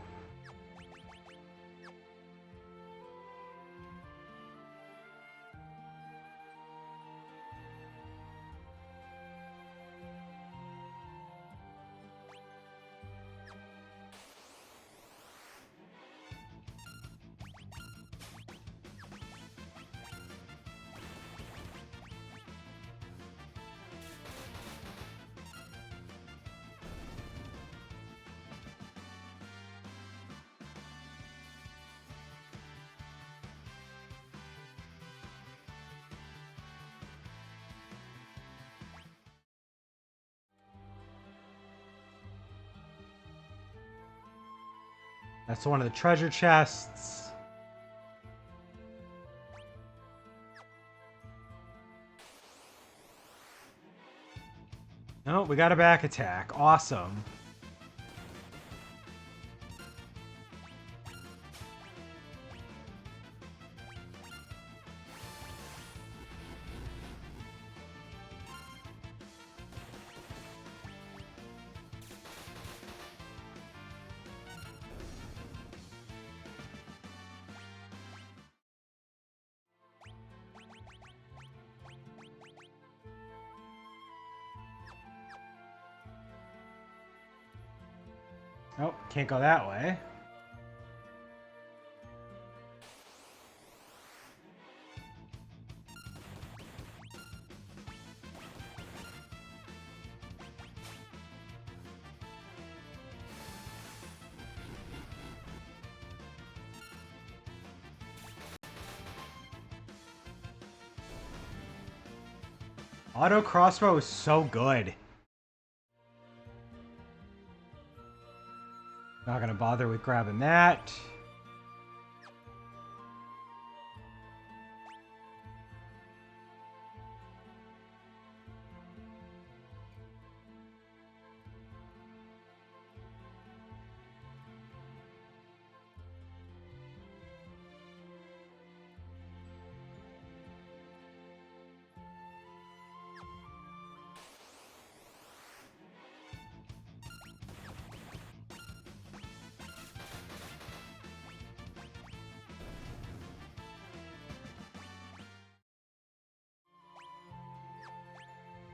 S1: That's one of the treasure chests. No, we got a back attack. Awesome. Nope, can't go that way. Auto crossbow is so good. Not gonna bother with grabbing that.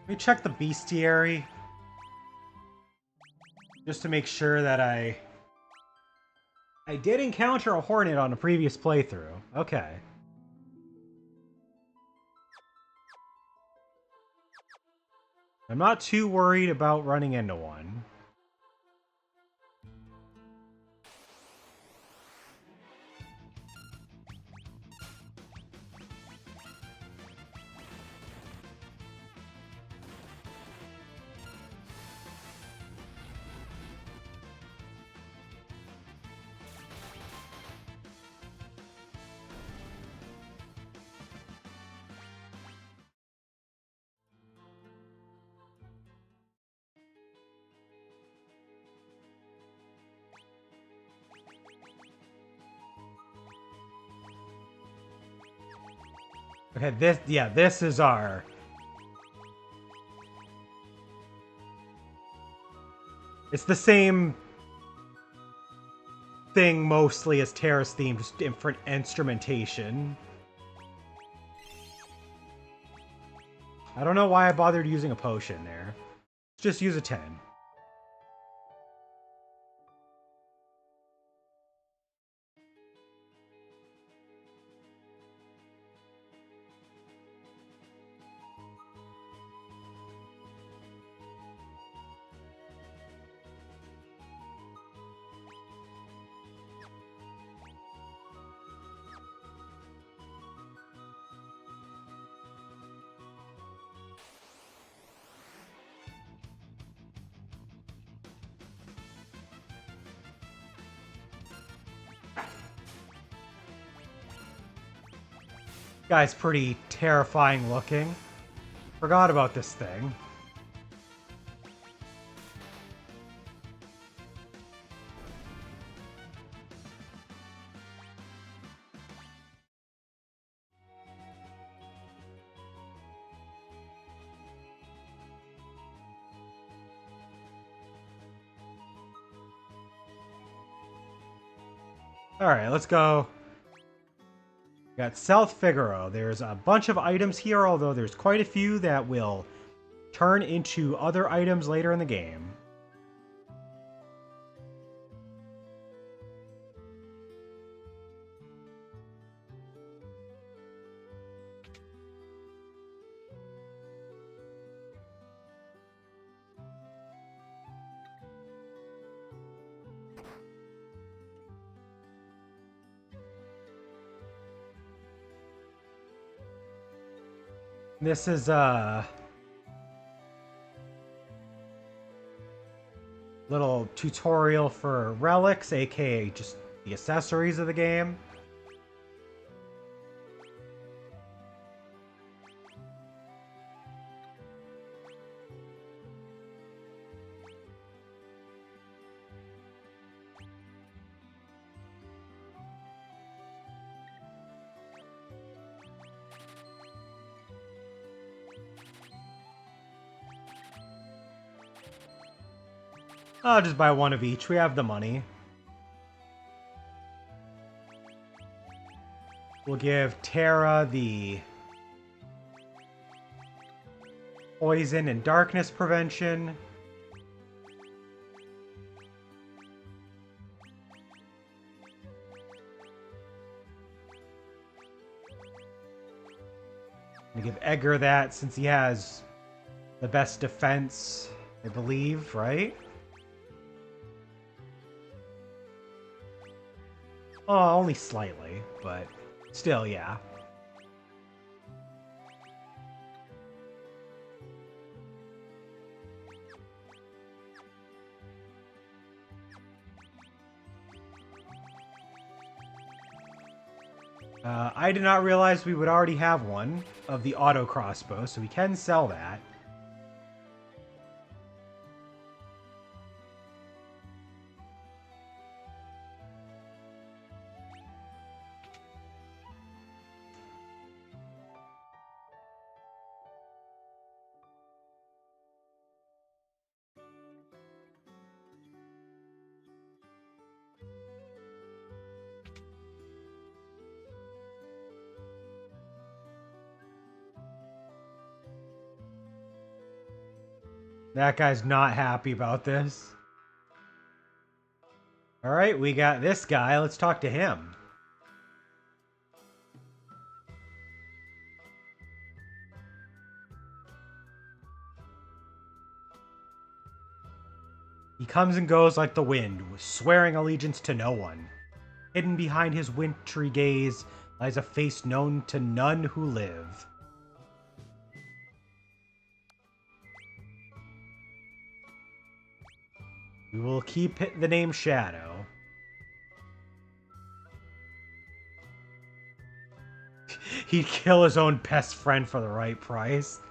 S1: Let me check the bestiary. Just to make sure that I did encounter a hornet on a previous playthrough. Okay. I'm not too worried about running into one. Okay, this is our... It's the same thing mostly as Terra's theme, just different instrumentation. I don't know why I bothered using a potion there. Just use a 10. Guy's pretty terrifying looking. Forgot about this thing. Alright, let's go. We got South Figaro. There's a bunch of items here, although there's quite a few that will turn into other items later in the game. This is, Little tutorial for relics, aka just the accessories of the game. I'll just buy one of each. We have the money. We'll give Terra the poison and darkness prevention. I'm gonna give Edgar that since he has the best defense, I believe, right? Oh, only slightly, but still, yeah. I did not realize we would already have one of the auto crossbow, so we can sell that. That guy's not happy about this. Alright, we got this guy. Let's talk to him. He comes and goes like the wind, swearing allegiance to no one. Hidden behind his wintry gaze lies a face known to none who live. We will keep the name Shadow. He'd kill his own best friend for the right price.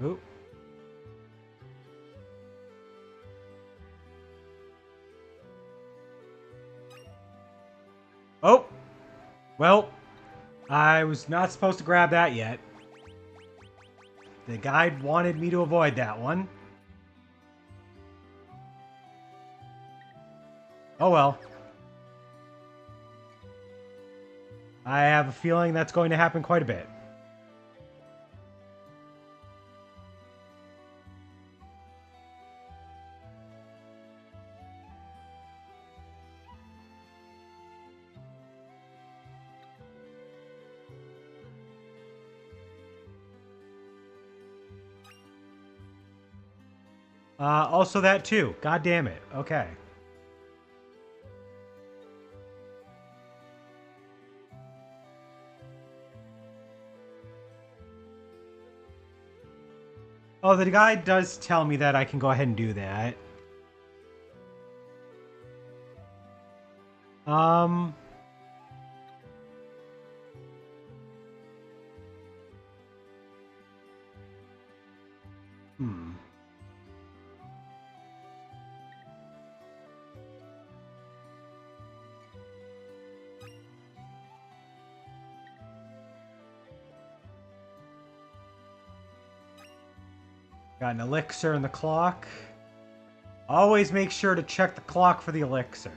S1: Ooh. Oh! Well, I was not supposed to grab that yet. The guide wanted me to avoid that one. Oh well. I have a feeling that's going to happen quite a bit. Also that too. God damn it. Okay. Oh, the guy does tell me that I can go ahead and do that. Um... Hmm. Got an elixir in the clock. Always make sure to check the clock for the elixir.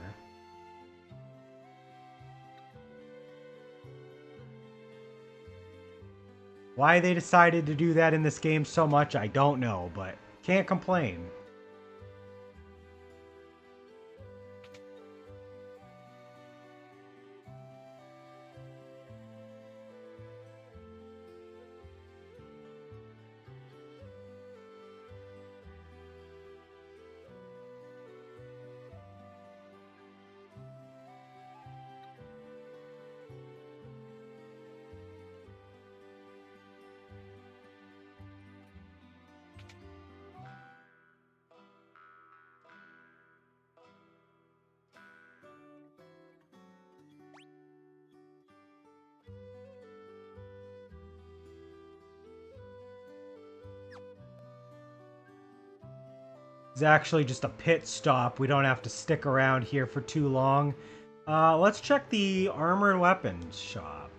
S1: Why they decided to do that in this game so much, I don't know, but can't complain. It's actually just a pit stop. We don't have to stick around here for too long. Let's check the armor and weapons shop.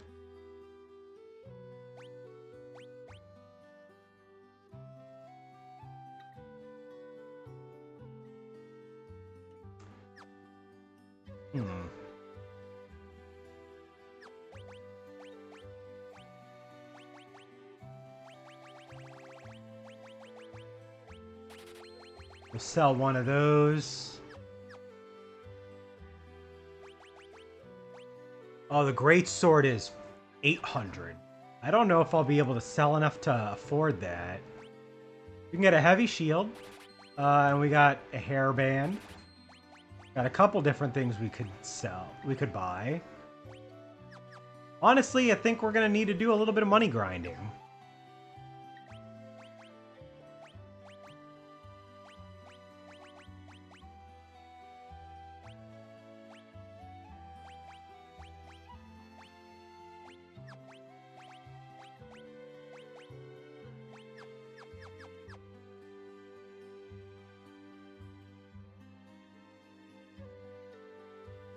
S1: Hmm. We'll sell one of those. Oh, the great sword is 800. I don't know if I'll be able to sell enough to afford that. We can get a heavy shield. And we got a hairband. Got a couple different things we could sell. We could buy. Honestly, I think we're going to need to do a little bit of money grinding.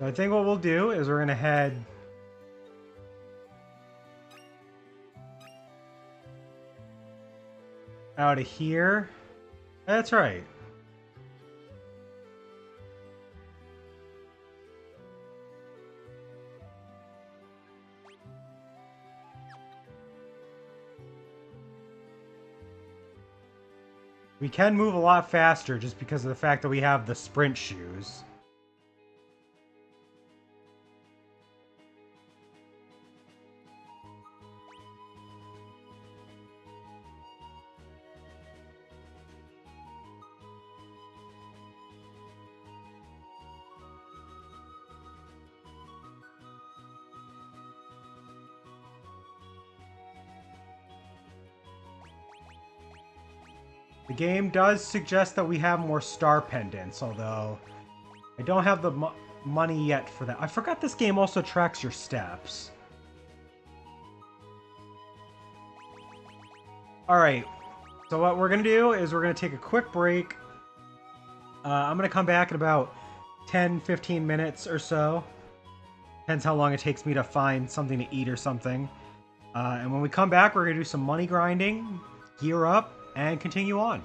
S1: So I think what we'll do is we're going to head out of here. That's right. We can move a lot faster just because of the fact that we have the sprint shoes. The game does suggest that we have more star pendants, although I don't have the money yet for that. I forgot this game also tracks your steps. Alright, so what we're going to do is we're going to take a quick break. I'm going to come back in about 10-15 minutes or so. Depends how long it takes me to find something to eat or something. And when we come back, we're going to do some money grinding, gear up, and continue on.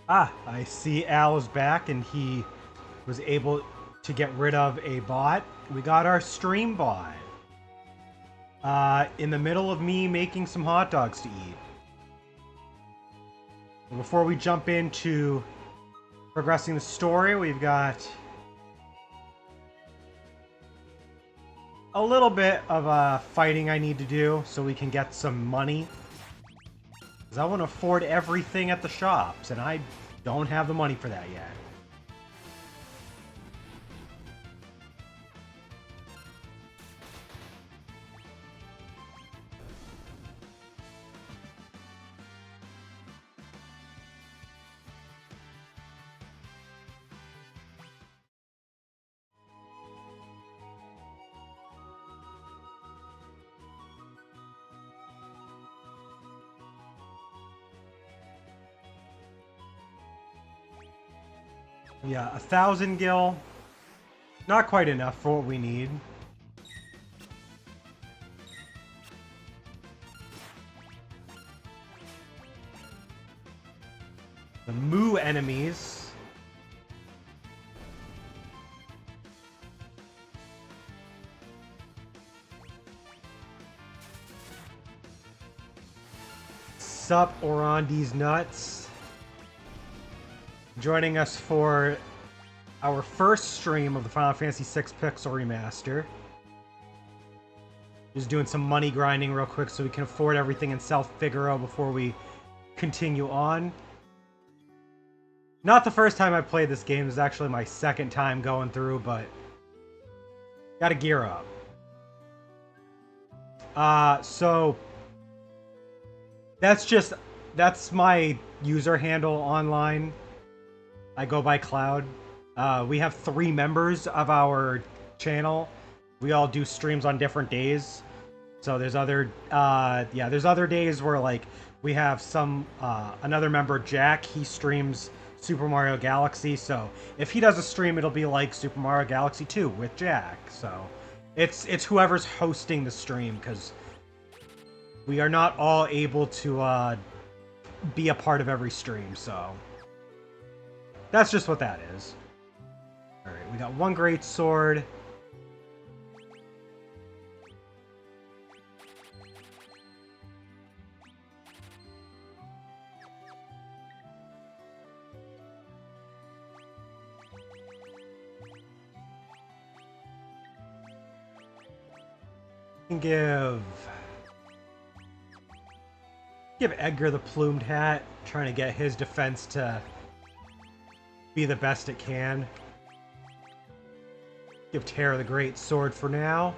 S1: Ah, I see Al's back and he was able to get rid of a bot. We got our stream bot. In the middle of me making some hot dogs to eat. Before we jump into progressing the story, we've got a little bit of fighting I need to do so we can get some money. Because I want to afford everything at the shops, and I don't have the money for that yet. Yeah, 1,000 gil. Not quite enough for what we need. The Moo enemies. Sup, Orondi's nuts. Joining us for our first stream of the Final Fantasy VI Pixel Remaster. Just doing some money grinding real quick so we can afford everything in South Figaro before we continue on. Not the first time I played this game, it's actually my second time going through, but gotta gear up. So that's my user handle online. I go by Cloud. We have 3 members of our channel. We all do streams on different days. So there's other days where like we have another member, Jack. He streams Super Mario Galaxy. So if he does a stream, it'll be like Super Mario Galaxy 2 with Jack. So it's whoever's hosting the stream, because we are not all able to be a part of every stream. So that's just what that is. Alright, we got 1 great sword. We can give Edgar the plumed hat, trying to get his defense to be the best it can. Give Terra the great sword for now.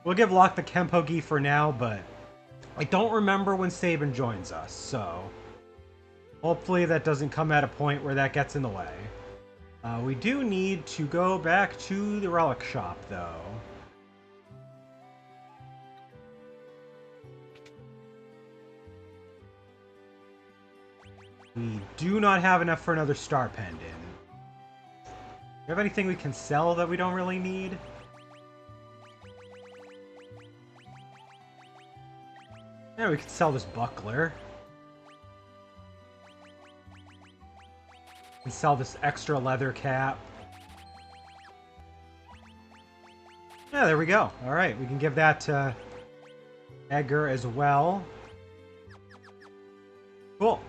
S1: We'll give Locke the Kenpo-gi for now, but I don't remember when Sabin joins us, so hopefully that doesn't come at a point where that gets in the way. We do need to go back to the relic shop, though. We do not have enough for another star pendant. Do you have anything we can sell that we don't really need? Yeah, we could sell this buckler. And sell this extra leather cap. Yeah, there we go. Alright, we can give that to Edgar as well. Cool.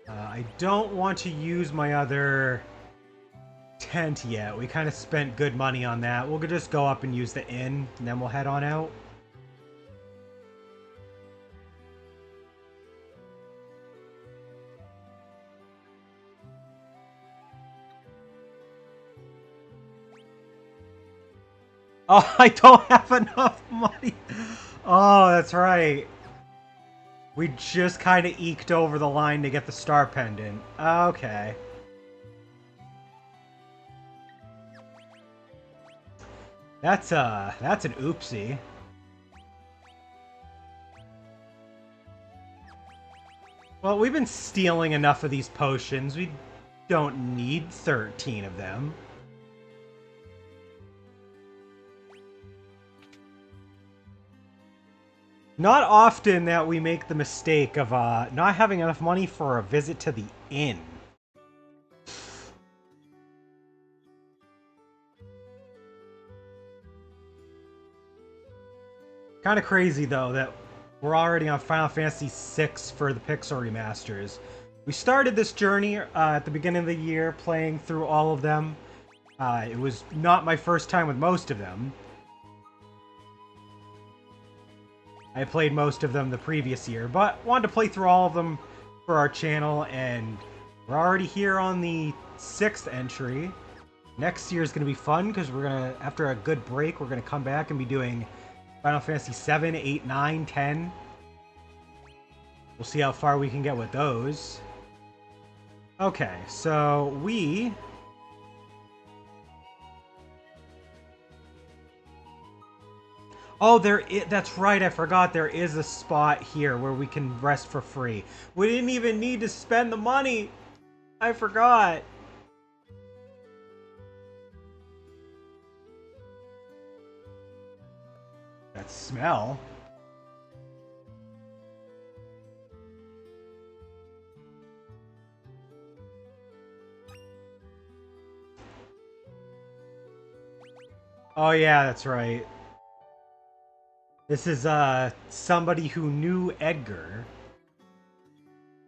S1: I don't want to use my other tent yet. We kind of spent good money on that. We'll just go up and use the inn, and then we'll head on out. Oh, I don't have enough money. Oh, that's right. We just kind of eked over the line to get the star pendant. Okay. That's an oopsie. Well, we've been stealing enough of these potions. We don't need 13 of them. Not often that we make the mistake of not having enough money for a visit to the inn. Kind of crazy, though, that we're already on Final Fantasy VI for the Pixel remasters. We started this journey at the beginning of the year, playing through all of them. It was not my first time with most of them. I played most of them the previous year, but wanted to play through all of them for our channel, and we're already here on the 6th entry. Next year is going to be fun, because we're going to, after a good break, we're going to come back and be doing Final Fantasy 7, 8, 9, 10. We'll see how far we can get with those. Okay, so we... Oh, that's right, I forgot there is a spot here where we can rest for free. We didn't even need to spend the money! I forgot! That smell. Oh yeah, that's right. This is somebody who knew Edgar.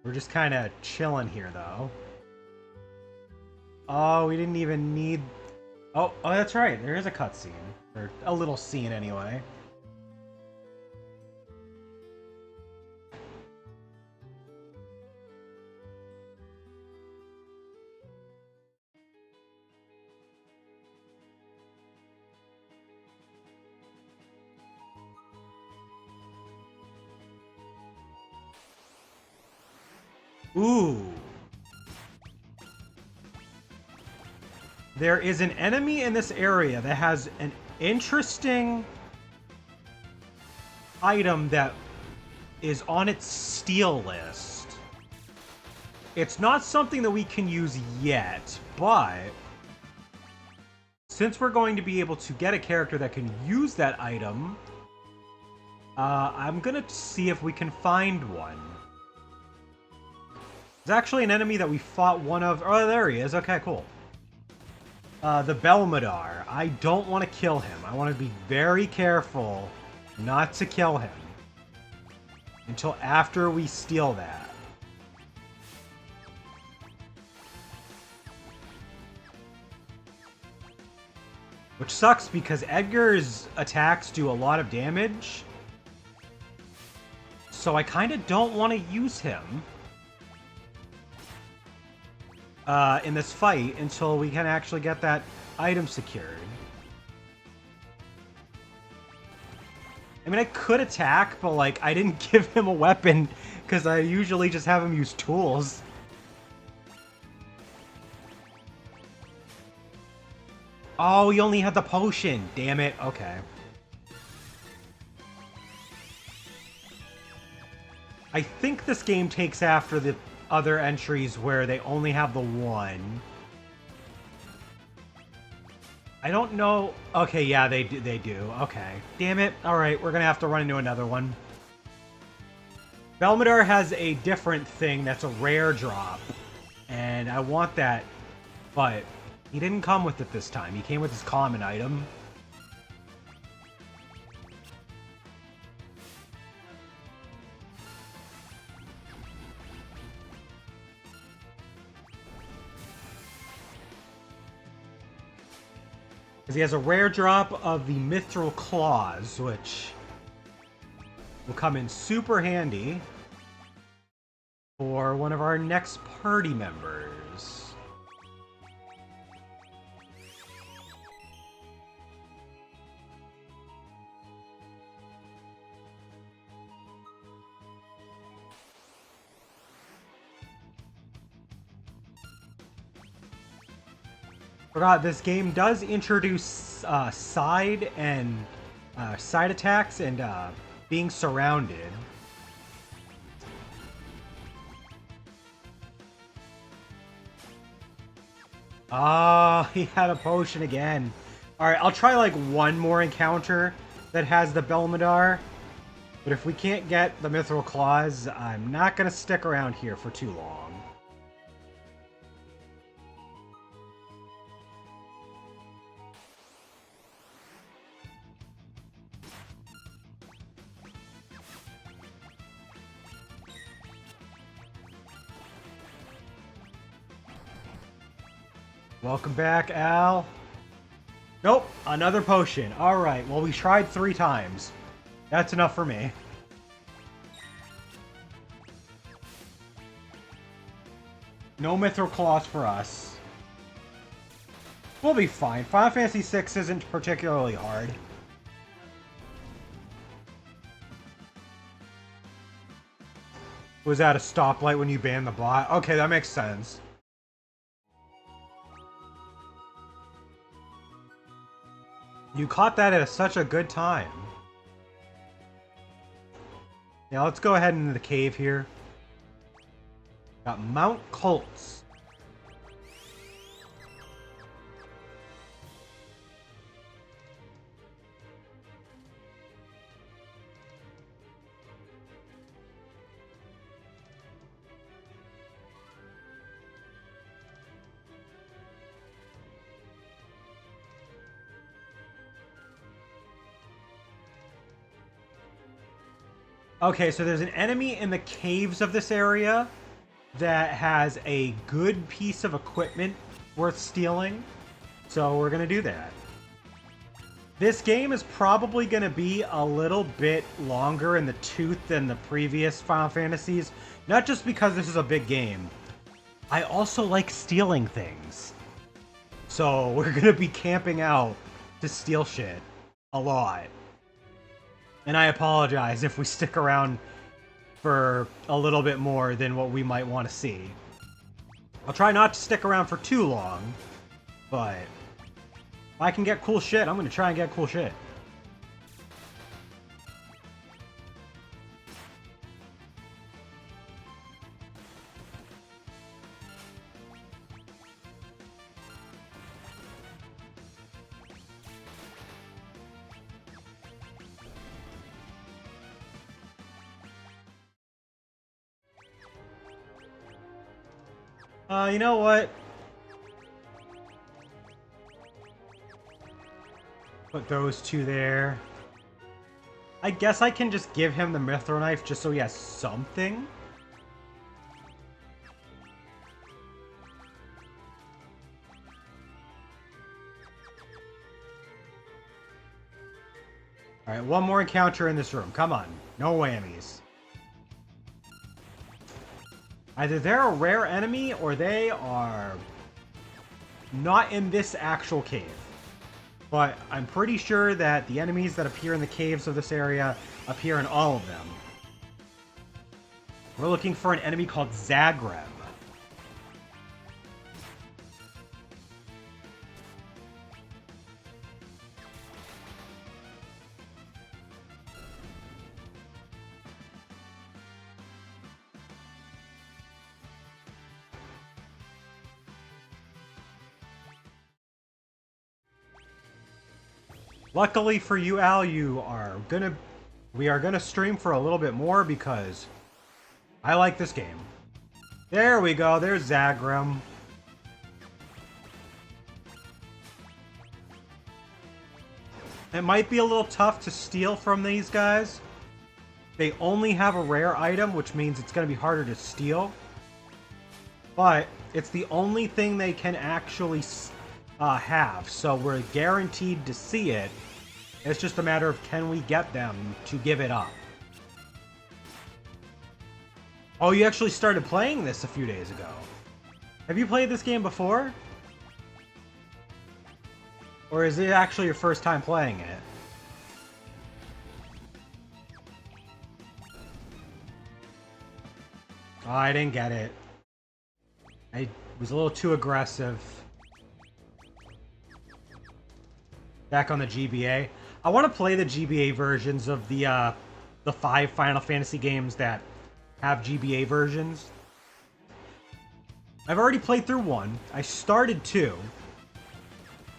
S1: We're just kind of chilling here, though. Oh, we didn't even need... Oh, that's right. There is a cutscene. Or a little scene, anyway. Ooh. There is an enemy in this area that has an interesting item that is on its steal list. It's not something that we can use yet, but since we're going to be able to get a character that can use that item, I'm gonna see if we can find one. There's actually an enemy that we fought one of... Oh, there he is. Okay, cool. The Belmadar. I don't want to kill him. I want to be very careful not to kill him until after we steal that. Which sucks because Edgar's attacks do a lot of damage. So I kind of don't want to use him in this fight until we can actually get that item secured. I mean, I could attack, but like, I didn't give him a weapon because I usually just have him use tools. Oh, he only had the potion. Damn it. Okay. I think this game takes after the other entries where they only have the one. I don't know. Okay, yeah, they do. Okay. Damn it. Alright, we're gonna have to run into another one. Belmadar has a different thing that's a rare drop. And I want that, but he didn't come with it this time. He came with his common item. Because he has a rare drop of the Mithril Claws, which will come in super handy for one of our next party members. Forgot this game does introduce side attacks and being surrounded. Ah, he had a potion again. Alright, I'll try like one more encounter that has the Belmadar. But if we can't get the Mithril Claws, I'm not going to stick around here for too long. Welcome back, Al. Nope, another potion. Alright, well we tried 3 times. That's enough for me. No Mithril Claws for us. We'll be fine. Final Fantasy VI isn't particularly hard. Was that a stoplight when you banned the bot? Okay, that makes sense. You caught that at such a good time. Now let's go ahead into the cave here. Got Mount Colts. Okay, so there's an enemy in the caves of this area that has a good piece of equipment worth stealing. So we're going to do that. This game is probably going to be a little bit longer in the tooth than the previous Final Fantasies. Not just because this is a big game. I also like stealing things. So we're going to be camping out to steal shit a lot. And I apologize if we stick around for a little bit more than what we might want to see. I'll try not to stick around for too long, but if I can get cool shit, I'm going to try and get cool shit. You know what? Put those 2 there. I guess I can just give him the Mithril Knife just so he has something. Alright, one more encounter in this room. Come on. No whammies. Either they're a rare enemy or they are not in this actual cave. But I'm pretty sure that the enemies that appear in the caves of this area appear in all of them. We're looking for an enemy called Zagreb. Luckily for you, Al, we are gonna stream for a little bit more because I like this game. There we go, there's Zagreb. It might be a little tough to steal from these guys. They only have a rare item, which means it's gonna be harder to steal. But it's the only thing they can actually have, so we're guaranteed to see it. It's just a matter of can we get them to give it up. Oh, you actually started playing this a few days ago. Have you played this game before? Or is it actually your first time playing it? Oh, I didn't get it. I was a little too aggressive. Back on the GBA. I want to play the GBA versions of the 5 Final Fantasy games that have GBA versions. I've already played through 1. I started 2.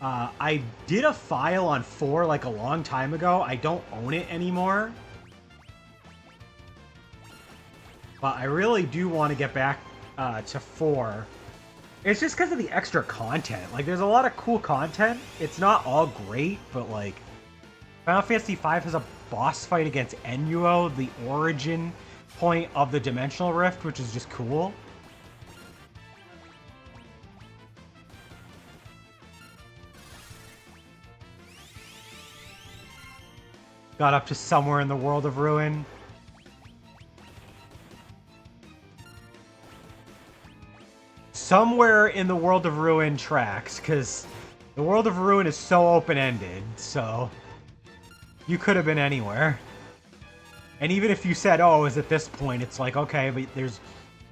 S1: I did a file on 4 like a long time ago. I don't own it anymore. But I really do want to get back to 4. It's just because of the extra content. Like, there's a lot of cool content. It's not all great, but, like, Final Fantasy V has a boss fight against Enuo, the origin point of the Dimensional Rift, which is just cool. Got up to somewhere in the World of Ruin. Somewhere in the World of Ruin tracks, because the World of Ruin is so open-ended, so you could have been anywhere. And even if you said, oh, is at this point, it's like, okay, but there's...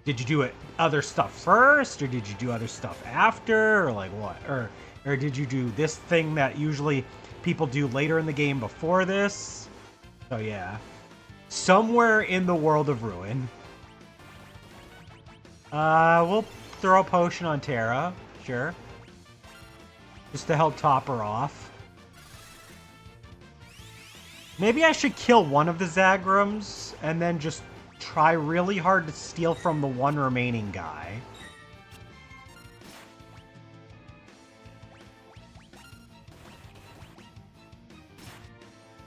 S1: Did you do it other stuff first, or did you do other stuff after, or like what? Or did you do this thing that usually people do later in the game before this? So yeah. Somewhere in the World of Ruin. We'll throw a potion on Terra, sure. Just to help top her off. Maybe I should kill one of the Zagrams, and then just try really hard to steal from the one remaining guy.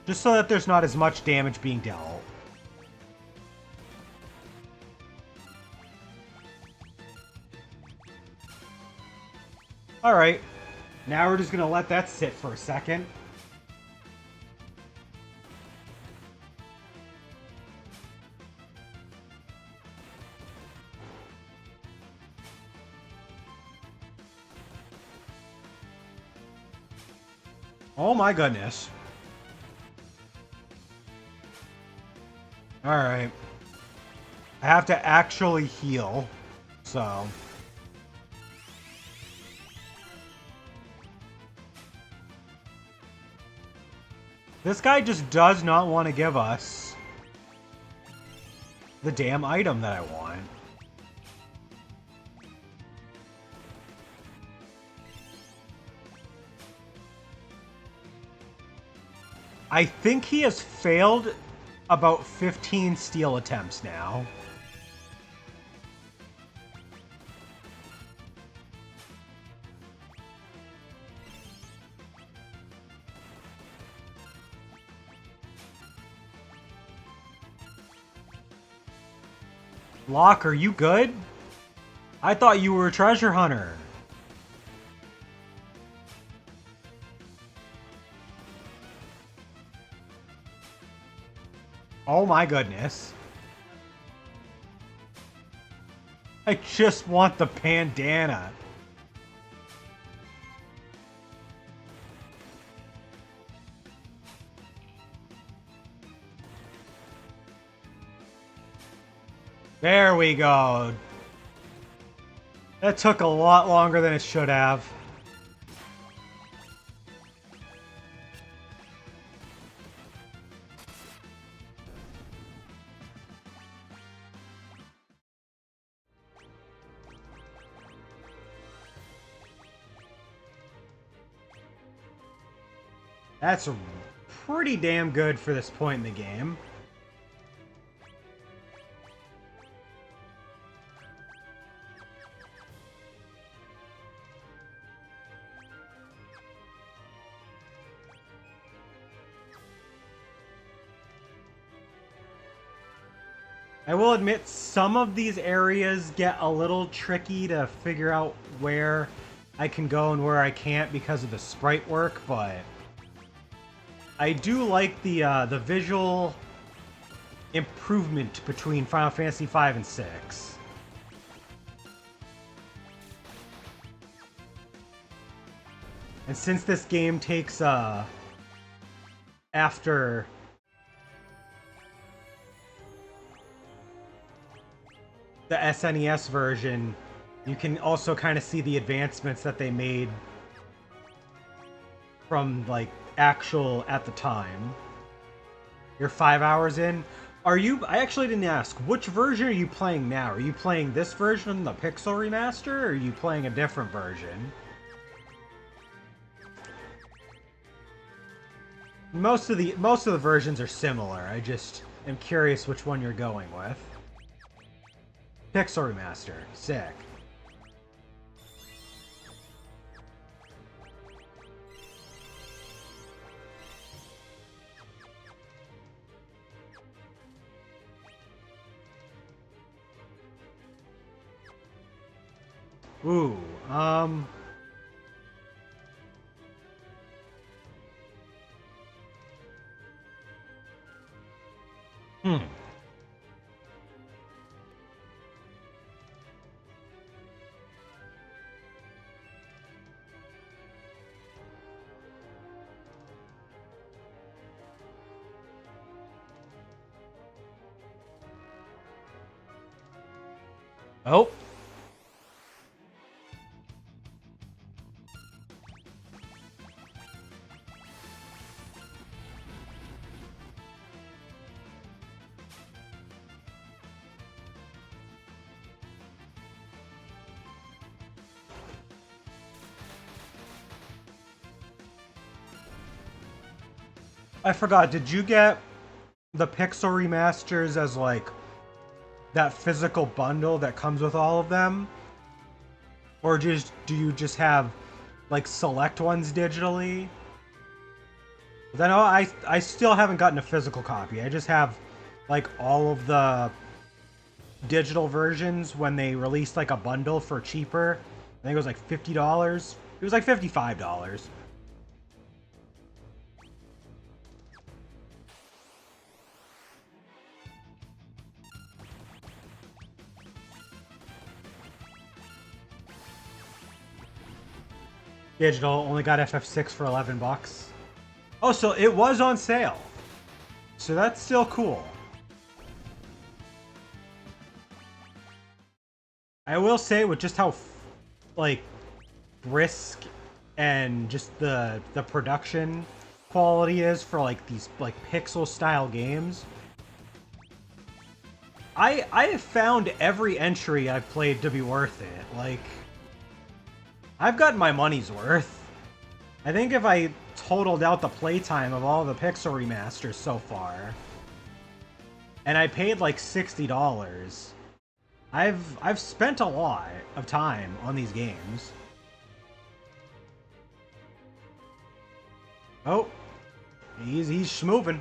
S1: Just so that there's not as much damage being dealt. Alright. Now we're just gonna let that sit for a second. Oh my goodness. Alright. I have to actually heal, so... This guy just does not want to give us the damn item that I want. I think he has failed about 15 steal attempts now. Locke, are you good? I thought you were a treasure hunter. Oh my goodness. I just want the bandana. There we go. That took a lot longer than it should have. That's pretty damn good for this point in the game. I will admit, some of these areas get a little tricky to figure out where I can go and where I can't because of the sprite work, but I do like the visual improvement between Final Fantasy V and 6. And since this game takes after the SNES version, you can also kind of see the advancements that they made from, like, actual at the time. You're 5 hours in? Are you? I actually didn't ask. Which version are you playing now? Are you playing this version, the Pixel Remaster, or are you playing a different version? Most of the versions are similar. I just am curious which one you're going with. Pixel Remaster. Sick. Ooh, hmm. Oh. I forgot, did you get the Pixel Remasters as, like, that physical bundle that comes with all of them? Or just do you just have, like, select ones digitally? 'Cause I know I still haven't gotten a physical copy. I just have, like, all of the digital versions when they released, like, a bundle for cheaper. I think it was, like, $50. It was, like, $55. Digital only got FF6 for $11. Oh, so it was on sale. So that's still cool. I will say with just how like brisk and just the production quality is for like these like pixel style games. I have found every entry I've played to be worth it. Like I've gotten my money's worth. I think if I totaled out the playtime of all the Pixel remasters so far, and I paid like $60, I've spent a lot of time on these games. Oh, he's schmoovin'.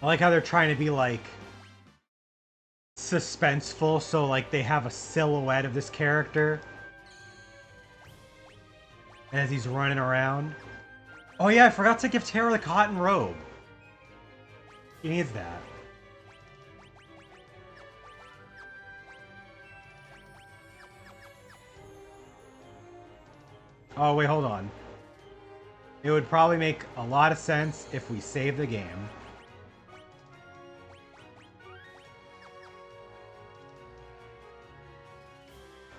S1: I like how they're trying to be like suspenseful, so like they have a silhouette of this character as he's running around. Oh yeah, I forgot to give Tara the cotton robe. He needs that. Oh wait, hold on. It would probably make a lot of sense if we save the game.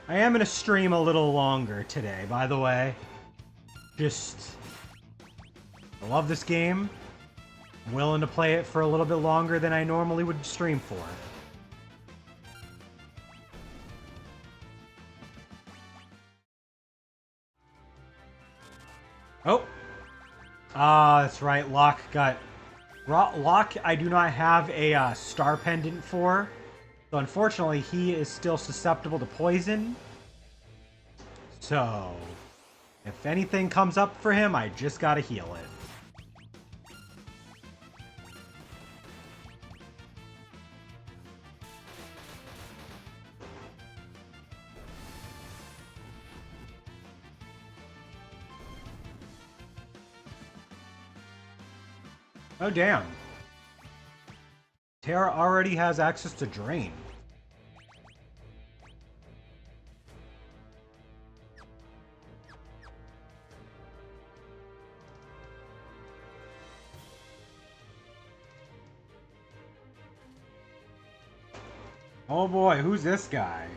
S1: I am gonna stream a little longer today, by the way. Just... I love this game. I'm willing to play it for a little bit longer than I normally would stream for. Oh! Ah, that's right, Locke got... Locke, I do not have a star pendant for. So unfortunately, he is still susceptible to poison. So, if anything comes up for him, I just gotta heal it. Oh, damn. Terra already has access to Drain. Oh boy, who's this guy?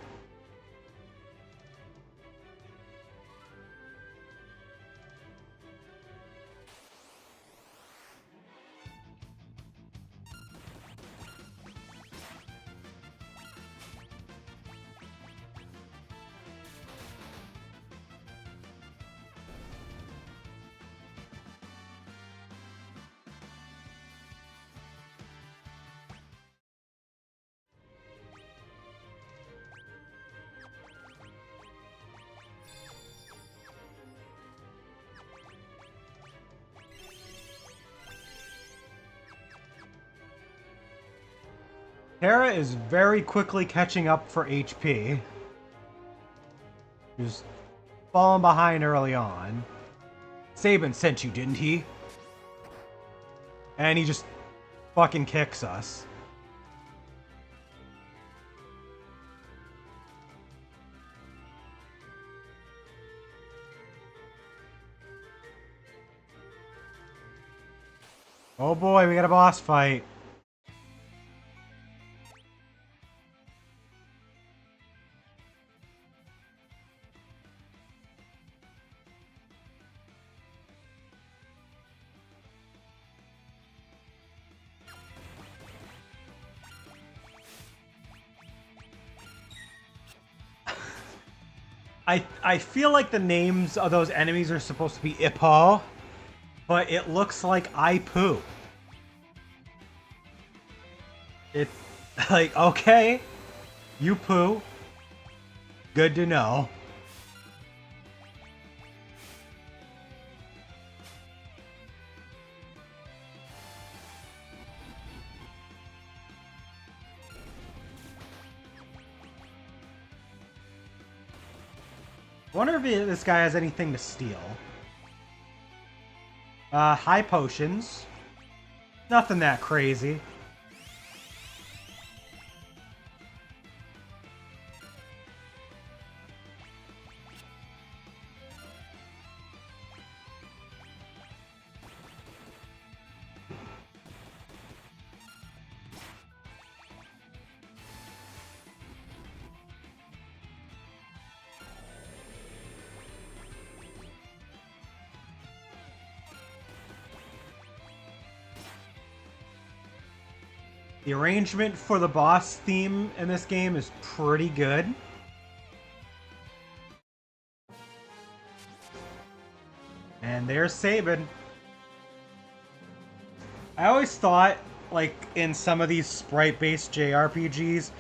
S1: Terra is very quickly catching up for HP. He was falling behind early on. Sabin sent you, didn't he? And he just fucking kicks us. Oh boy, we got a boss fight. I feel like the names of those enemies are supposed to be Ipo, but it looks like I poo. It's like, okay, you poo. Good to know. Wonder if this guy has anything to steal. High potions. Nothing that crazy. The arrangement for the boss theme in this game is pretty good. And there's Sabin. I always thought, like, in some of these sprite-based JRPGs,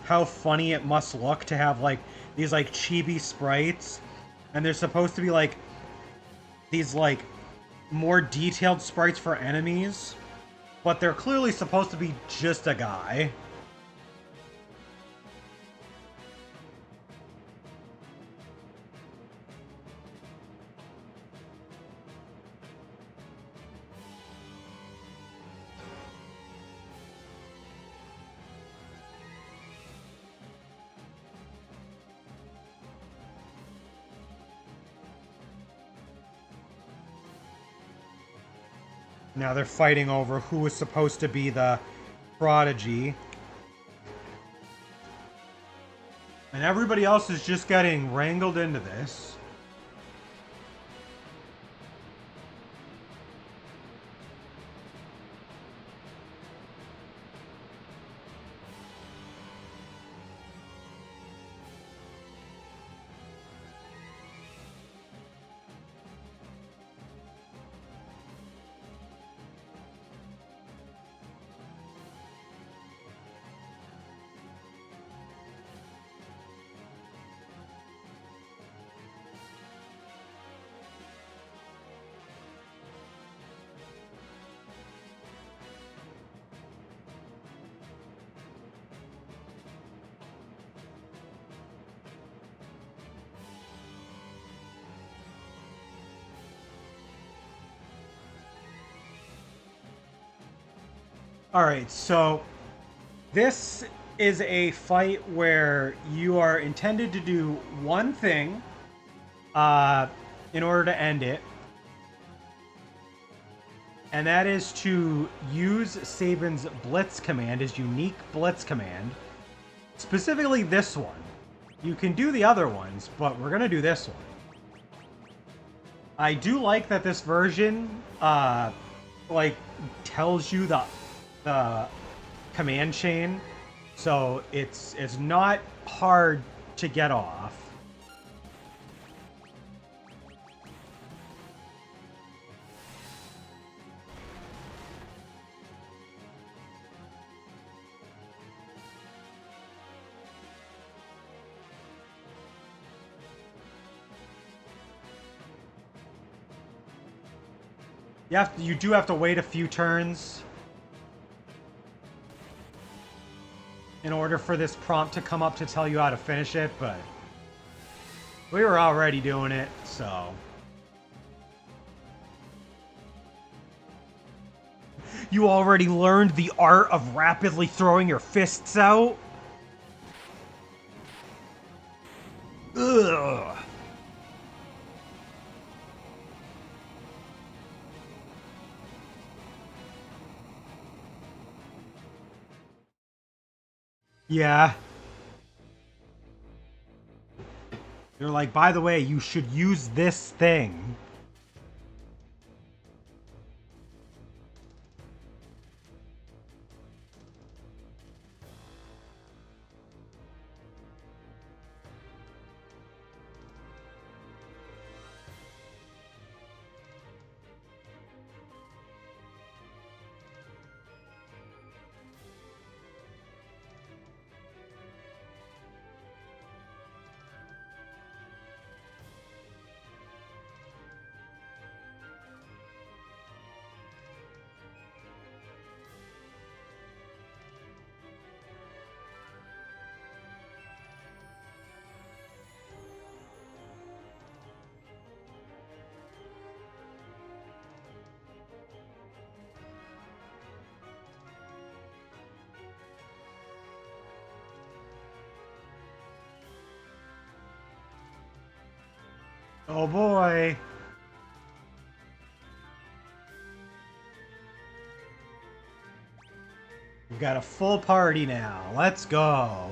S1: how funny it must look to have, like, these, like, chibi sprites. And they're supposed to be, like, these, like, more detailed sprites for enemies. But they're clearly supposed to be just a guy. Now they're fighting over who was supposed to be the prodigy. And everybody else is just getting wrangled into this. Alright, so this is a fight where you are intended to do one thing in order to end it. And that is to use Sabin's Blitz command, his unique Blitz command, Specifically this one. You can do the other ones, but we're gonna do this one. I do like that this version, like, tells you the command chain, so it's not hard to get off. You do have to wait a few turns in order for this prompt to come up to tell you how to finish it, but we were already doing it, so. You already learned the art of rapidly throwing your fists out? Ugh. Yeah. They're like, by the way, you should use this thing. Oh boy. We've got a full party now. Let's go.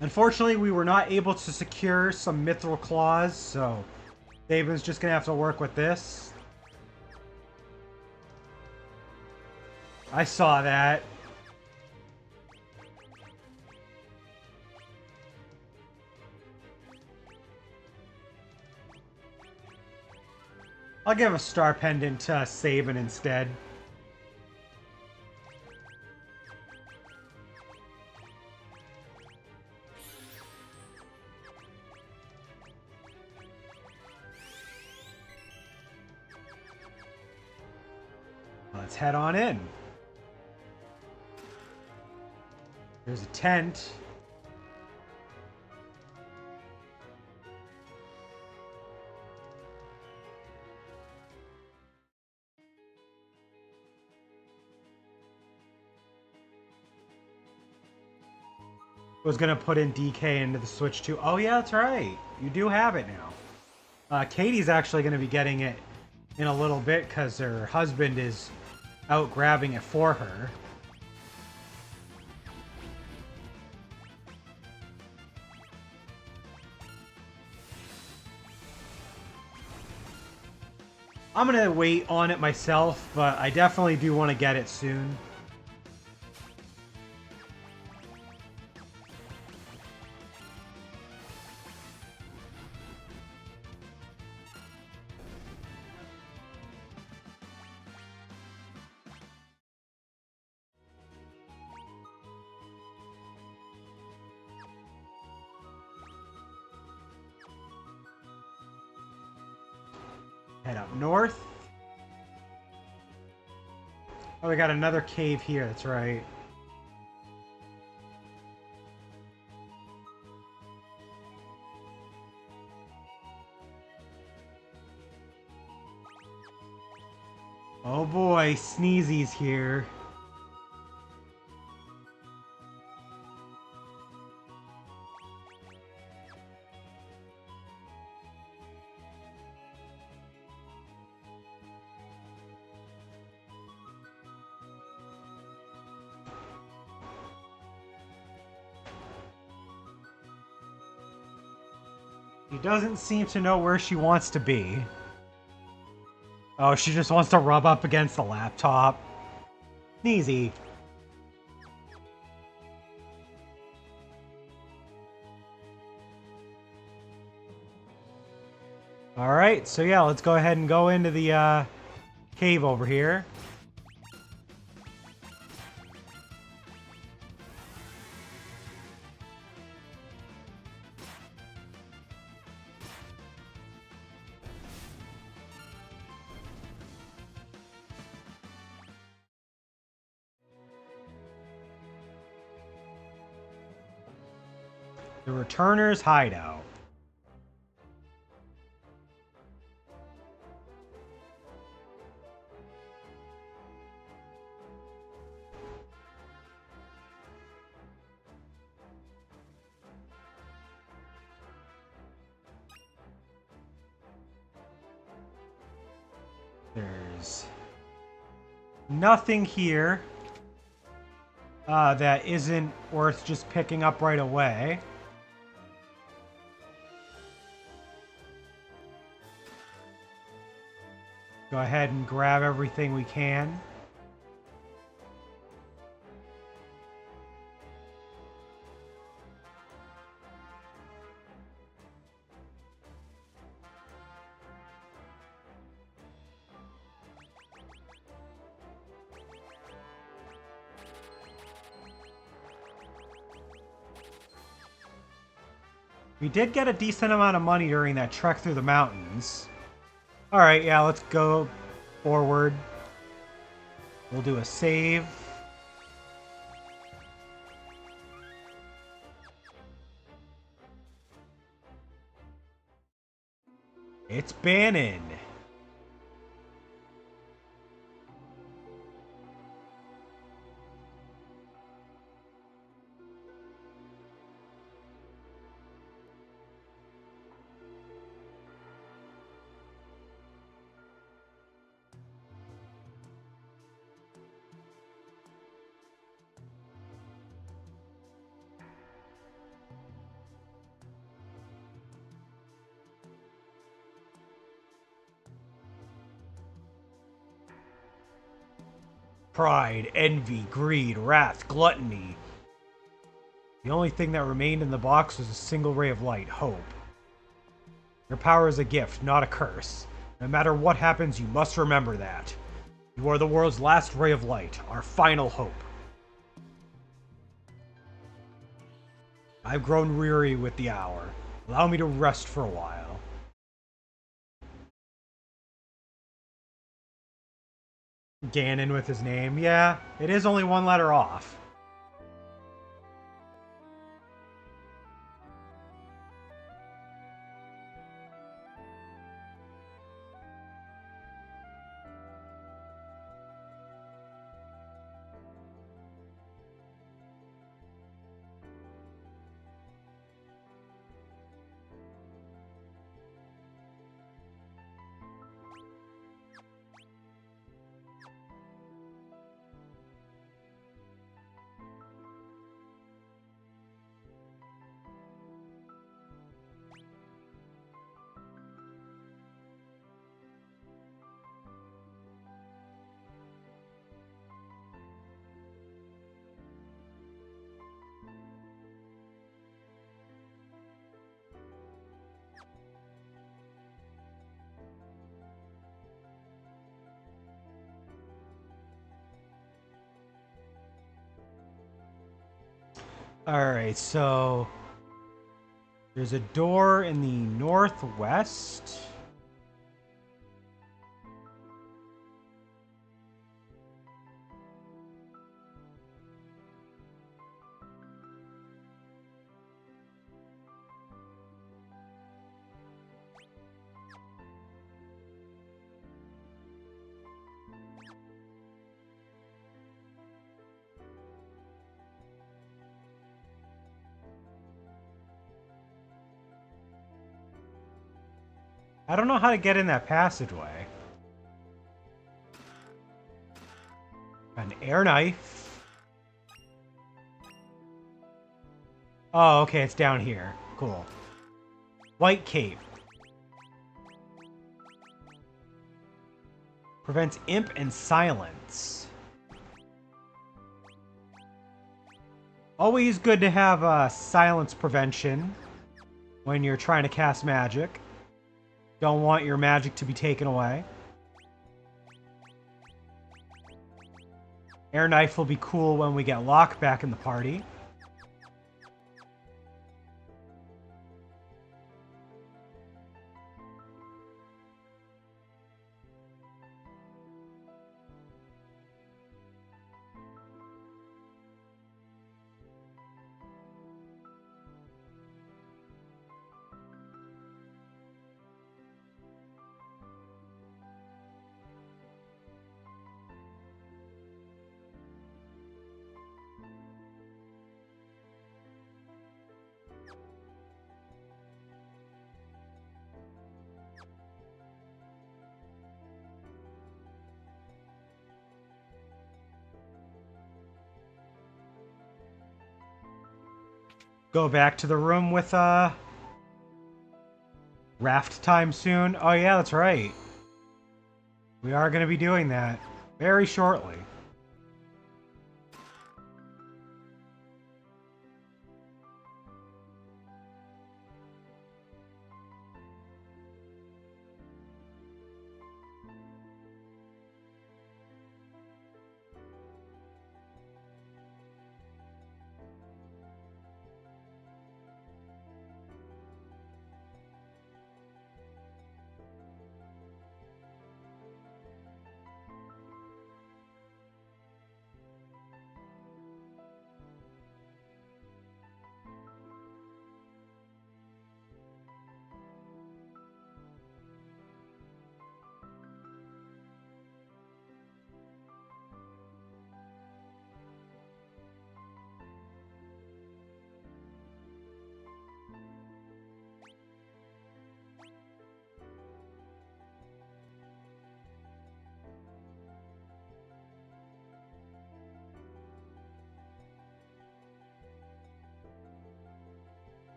S1: Unfortunately, we were not able to secure some mithril claws, so David's just gonna have to work with this. I saw that. I'll give a star pendant to Sabin instead. Let's head on in. There's a tent. Was gonna put in DK into the Switch too. Oh yeah, that's right. You do have it now. Katie's actually gonna be getting it in a little bit because her husband is out grabbing it for her. I'm gonna wait on it myself, but I definitely do want to get it soon. Head up north. Oh, we got another cave here, that's right. Oh boy, Sneezy's here. She doesn't seem to know where she wants to be. Oh, she just wants to rub up against the laptop. Easy. Alright, so yeah, let's go ahead and go into the cave over here. The Returner's Hideout. There's nothing here that isn't worth just picking up right away. Go ahead and grab everything we can. We did get a decent amount of money during that trek through the mountains. Alright, yeah, let's go forward. We'll do a save. It's Bannon. Pride, envy, greed, wrath, gluttony. The only thing that remained in the box was a single ray of light, hope. Your power is a gift, not a curse. No matter what happens, you must remember that. You are the world's last ray of light, our final hope. I've grown weary with the hour. Allow me to rest for a while. Ganon with his name. Yeah, it is only one letter off. Alright, so there's a door in the northwest. I don't know how to get in that passageway. An air knife. Oh, okay, it's down here. Cool. White Cape. Prevents imp and silence. Always good to have silence prevention when you're trying to cast magic. Don't want your magic to be taken away. Air Knife will be cool when we get Locke back in the party. Go back to the room with raft time soon. Oh yeah, that's right. We are going to be doing that very shortly.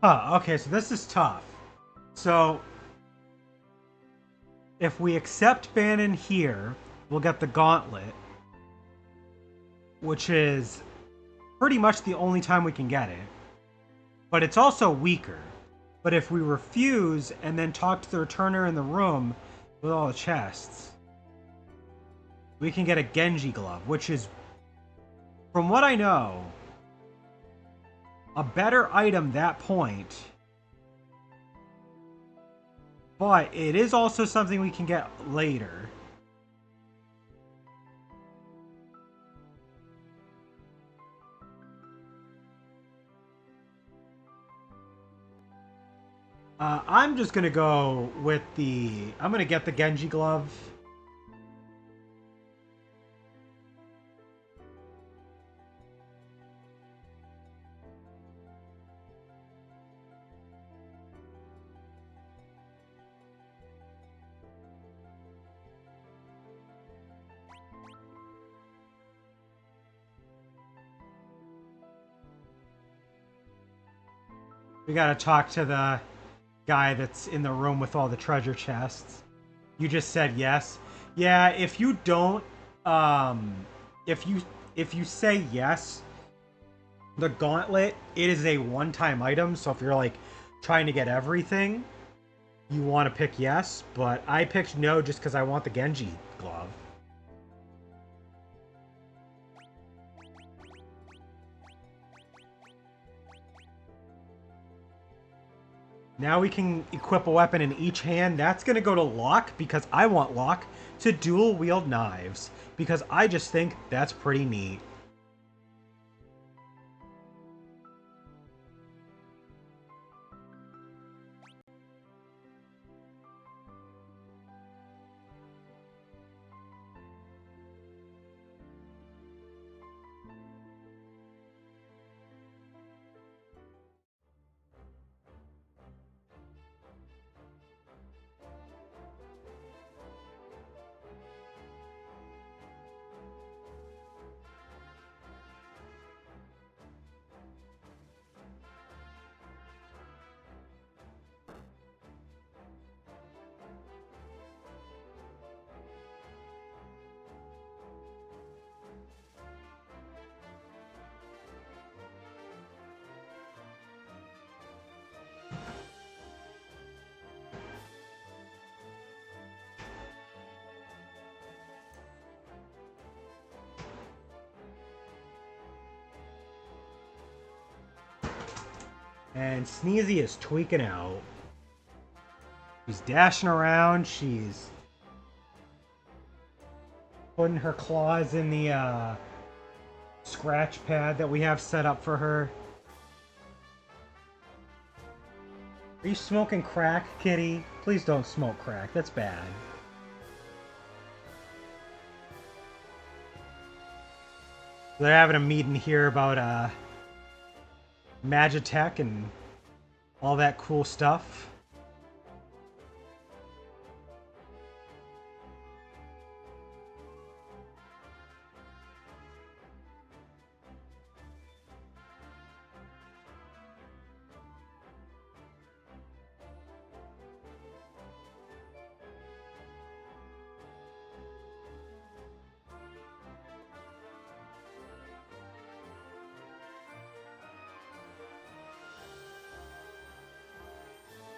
S1: Okay, so this is tough. So, if we accept Bannon here, we'll get the Gauntlet, which is pretty much the only time we can get it. But it's also weaker. But if we refuse and then talk to the returner in the room with all the chests, we can get a Genji glove, which is, from what I know, a better item that point. But it is also something we can get later. I'm just gonna go with I'm gonna get the Genji glove. We gotta talk to the guy that's in the room with all the treasure chests. You just said yes. Yeah, if you don't, if you say yes, the gauntlet, it is a one-time item. So if you're like trying to get everything, you want to pick yes. But I picked no just because I want the Genji glove. Now we can equip a weapon in each hand. That's going to go to Locke because I want Locke to dual wield knives because I just think that's pretty neat. And Sneezy is tweaking out. She's dashing around. She's putting her claws in the scratch pad that we have set up for her. Are you smoking crack, kitty? Please don't smoke crack. That's bad. They're having a meeting here about Magitech and all that cool stuff.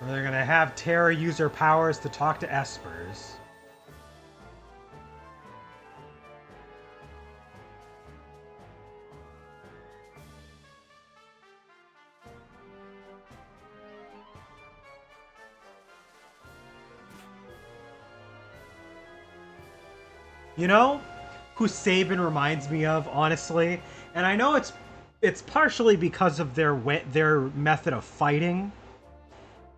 S1: They're gonna have Terra use her powers to talk to Espers. You know who Sabin reminds me of, honestly? And I know it's partially because of their method of fighting,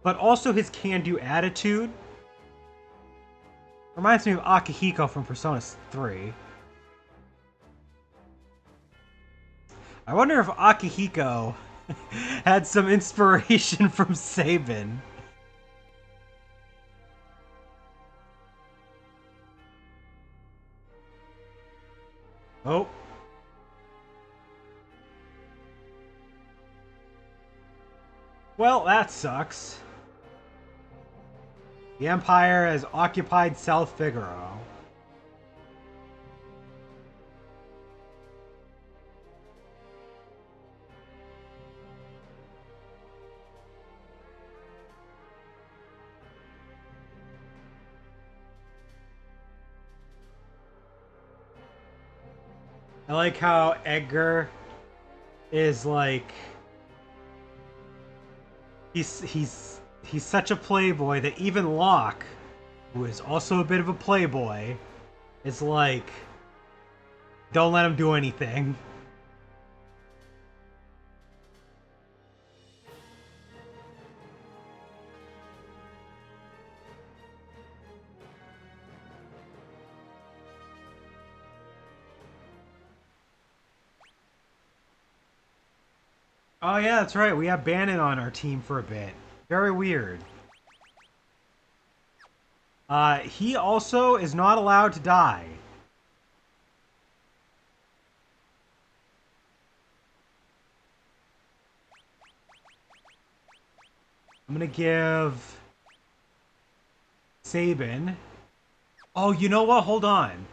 S1: but also his can-do attitude. Reminds me of Akihiko from Persona 3. I wonder if Akihiko had some inspiration from Sabin. Oh. Well, that sucks. The Empire has occupied South Figaro. I like how Edgar is like he's such a playboy that even Locke, who is also a bit of a playboy, is like, don't let him do anything. Oh yeah, that's right. We have Bannon on our team for a bit. Very weird. He also is not allowed to die. I'm gonna give Sabin. Oh, you know what? Hold on.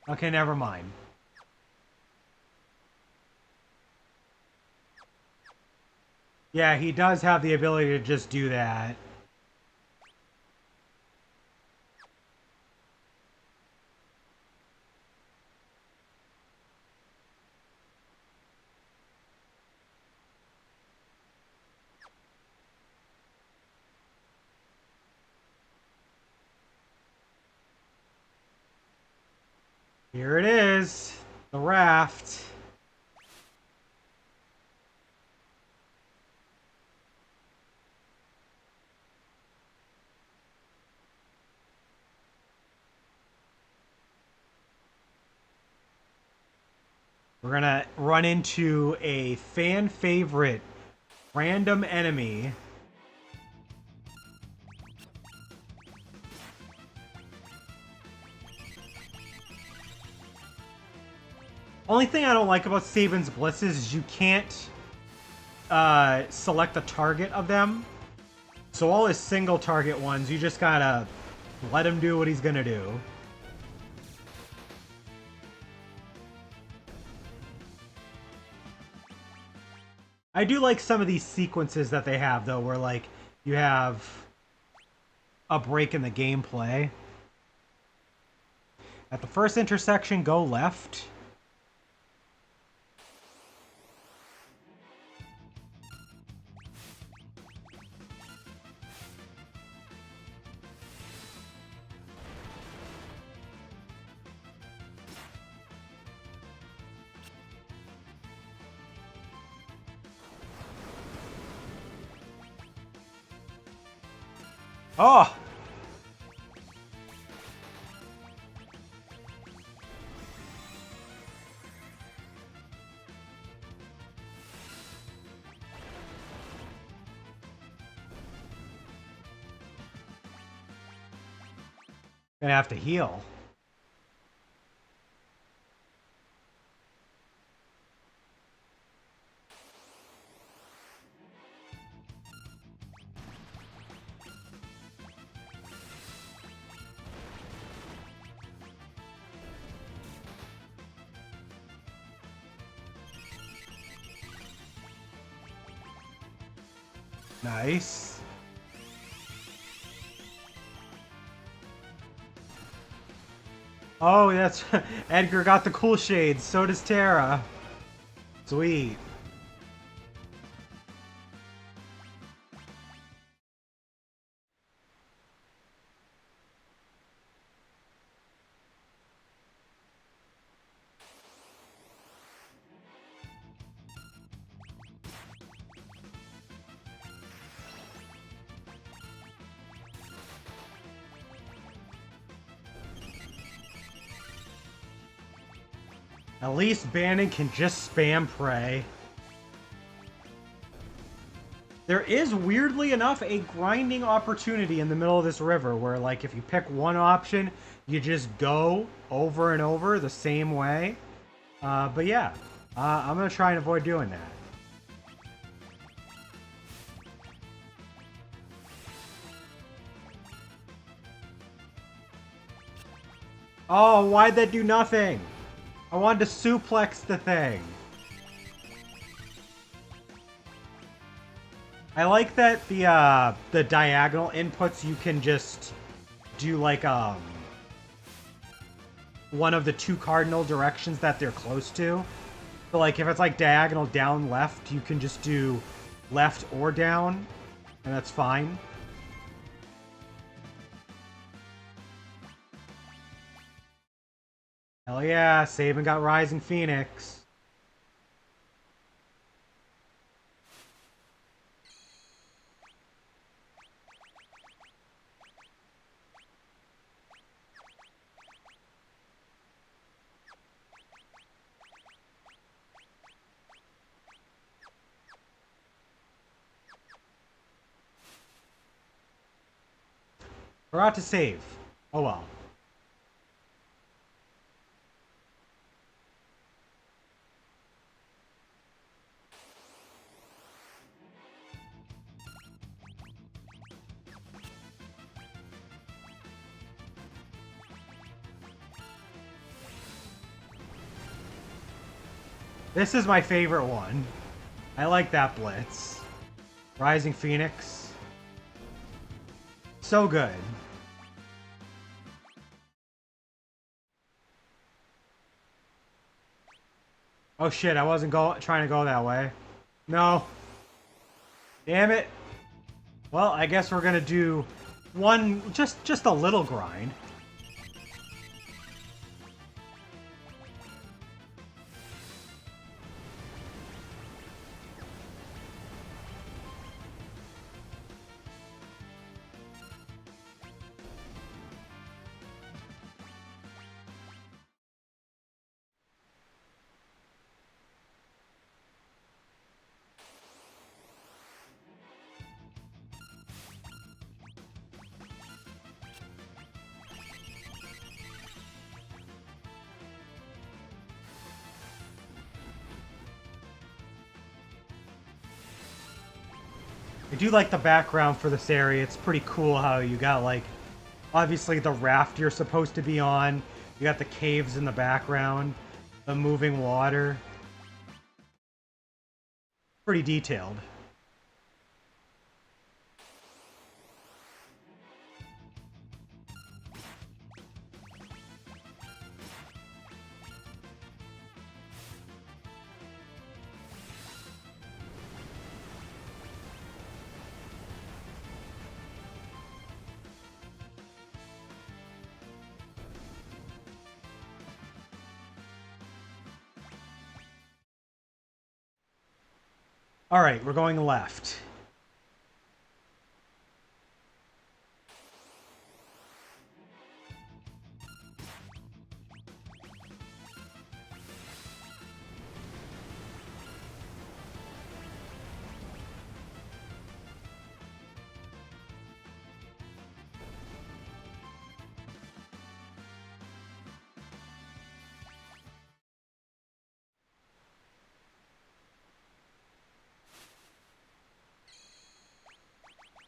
S1: Okay, never mind. Yeah, he does have the ability to just do that. Here it is, the raft. We're gonna run into a fan favorite random enemy. Only thing I don't like about Sabin's Blisses is you can't select the target of them. So all his single target ones, you just gotta let him do what he's gonna do. I do like some of these sequences that they have, though, where, like, you have a break in the gameplay. At the first intersection, go left. Oh! Gonna have to heal. Nice. Oh, that's... Edgar got the cool shades. So does Terra. Sweet. At least Bannon can just spam Prey. There is, weirdly enough, a grinding opportunity in the middle of this river where, like, if you pick one option, you just go over and over the same way. But yeah, I'm going to try and avoid doing that. Oh, why'd that do nothing? I wanted to suplex the thing. I like that the diagonal inputs you can just do like one of the two cardinal directions that they're close to. So like if it's like diagonal down left, you can just do left or down, and that's fine. Hell yeah, Saban got Rising Phoenix. Forgot to save. Oh well. This is my favorite one. I like that blitz. Rising Phoenix. So good. Oh shit, I wasn't trying to go that way. No. Damn it. Well, I guess we're gonna do one, just a little grind. I do like the background for this area. It's pretty cool how you got, like, obviously the raft you're supposed to be on. You got the caves in the background, the moving water. pretty detailed. All right, we're going left.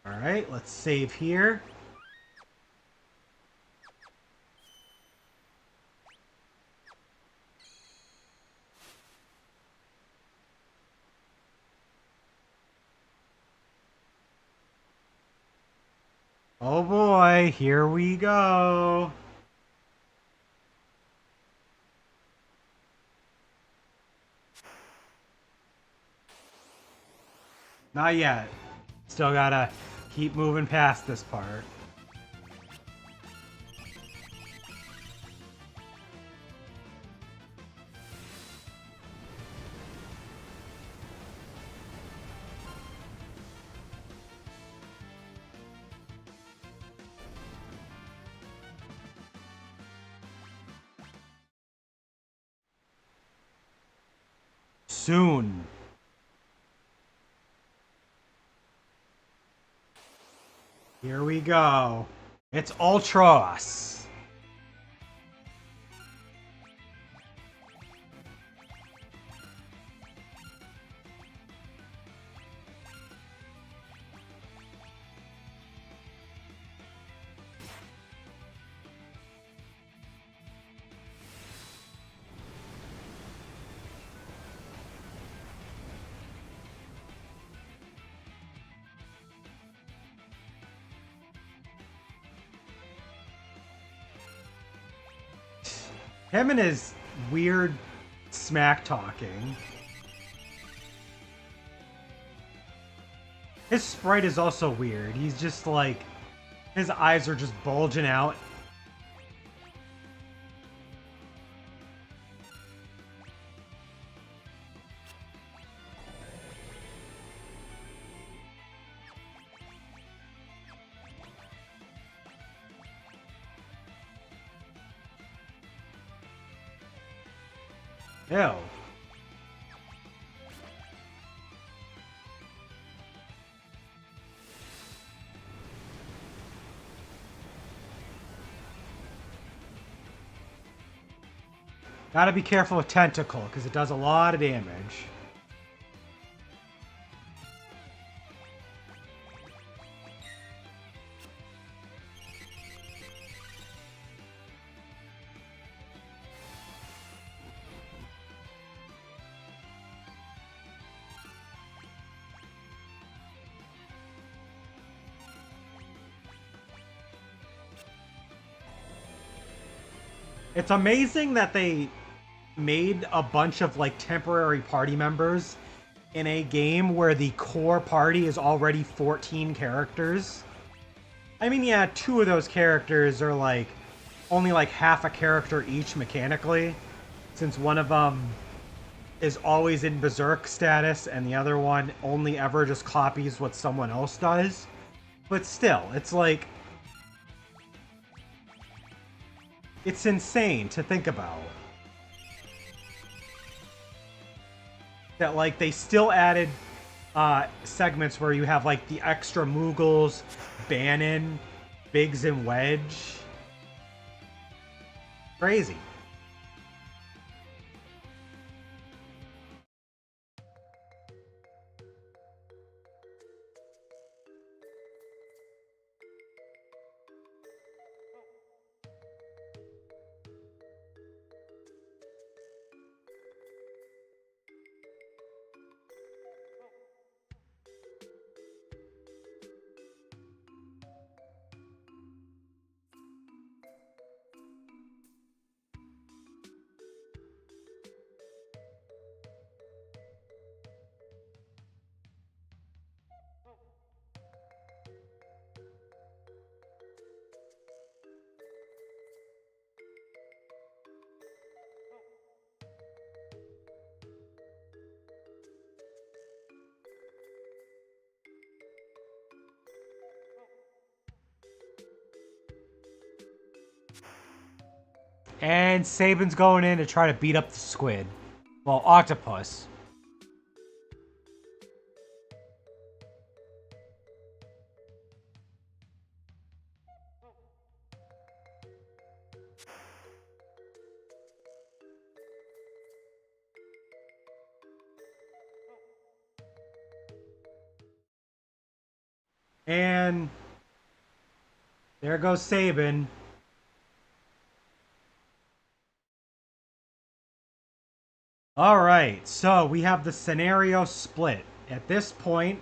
S1: All right, let's save here. Oh boy, here we go. Not yet. Still gotta keep moving past this part. Soon. Here we go. It's Ultros. Him and his weird smack talking. His sprite is also weird. He's just like, his eyes are just bulging out. Ew. Gotta be careful with Tentacle, because it does a lot of damage. It's amazing that they made a bunch of like temporary party members in a game where the core party is already 14 characters. I mean, yeah, two of those characters are like only like half a character each mechanically, since one of them is always in berserk status and the other one only ever just copies what someone else does. But still, it's like, it's insane to think about. That like they still added segments where you have like the extra Moogles, Bannon, Biggs, and Wedge. Crazy. And Saban's going in to try to beat up the squid. Well, octopus. And there goes Saban. All right, so we have the scenario split. At this point,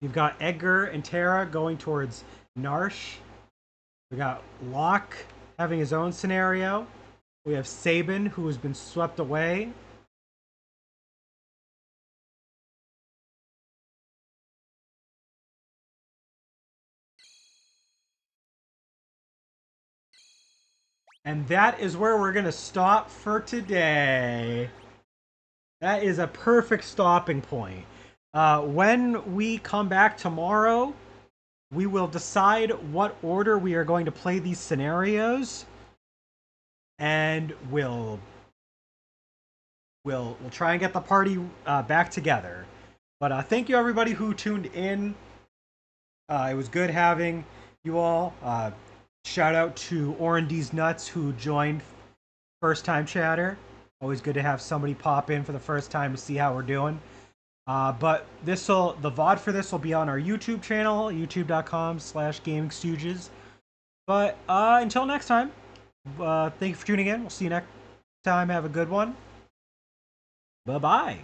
S1: you've got Edgar and Tara going towards Narsh. We got Locke having his own scenario. We have Saban, who has been swept away. And that is where we're going to stop for today. That is a perfect stopping point. When we come back tomorrow, we will decide what order we are going to play these scenarios, and we'll try and get the party back together. But thank you everybody who tuned in. It was good having you all. Shout out to Orandy's Nuts who joined first time chatter. Always good to have somebody pop in for the first time to see how we're doing. But the VOD for this will be on our YouTube channel, youtube.com/gamingstooges. But until next time, thank you for tuning in. We'll see you next time. Have a good one. Bye-bye.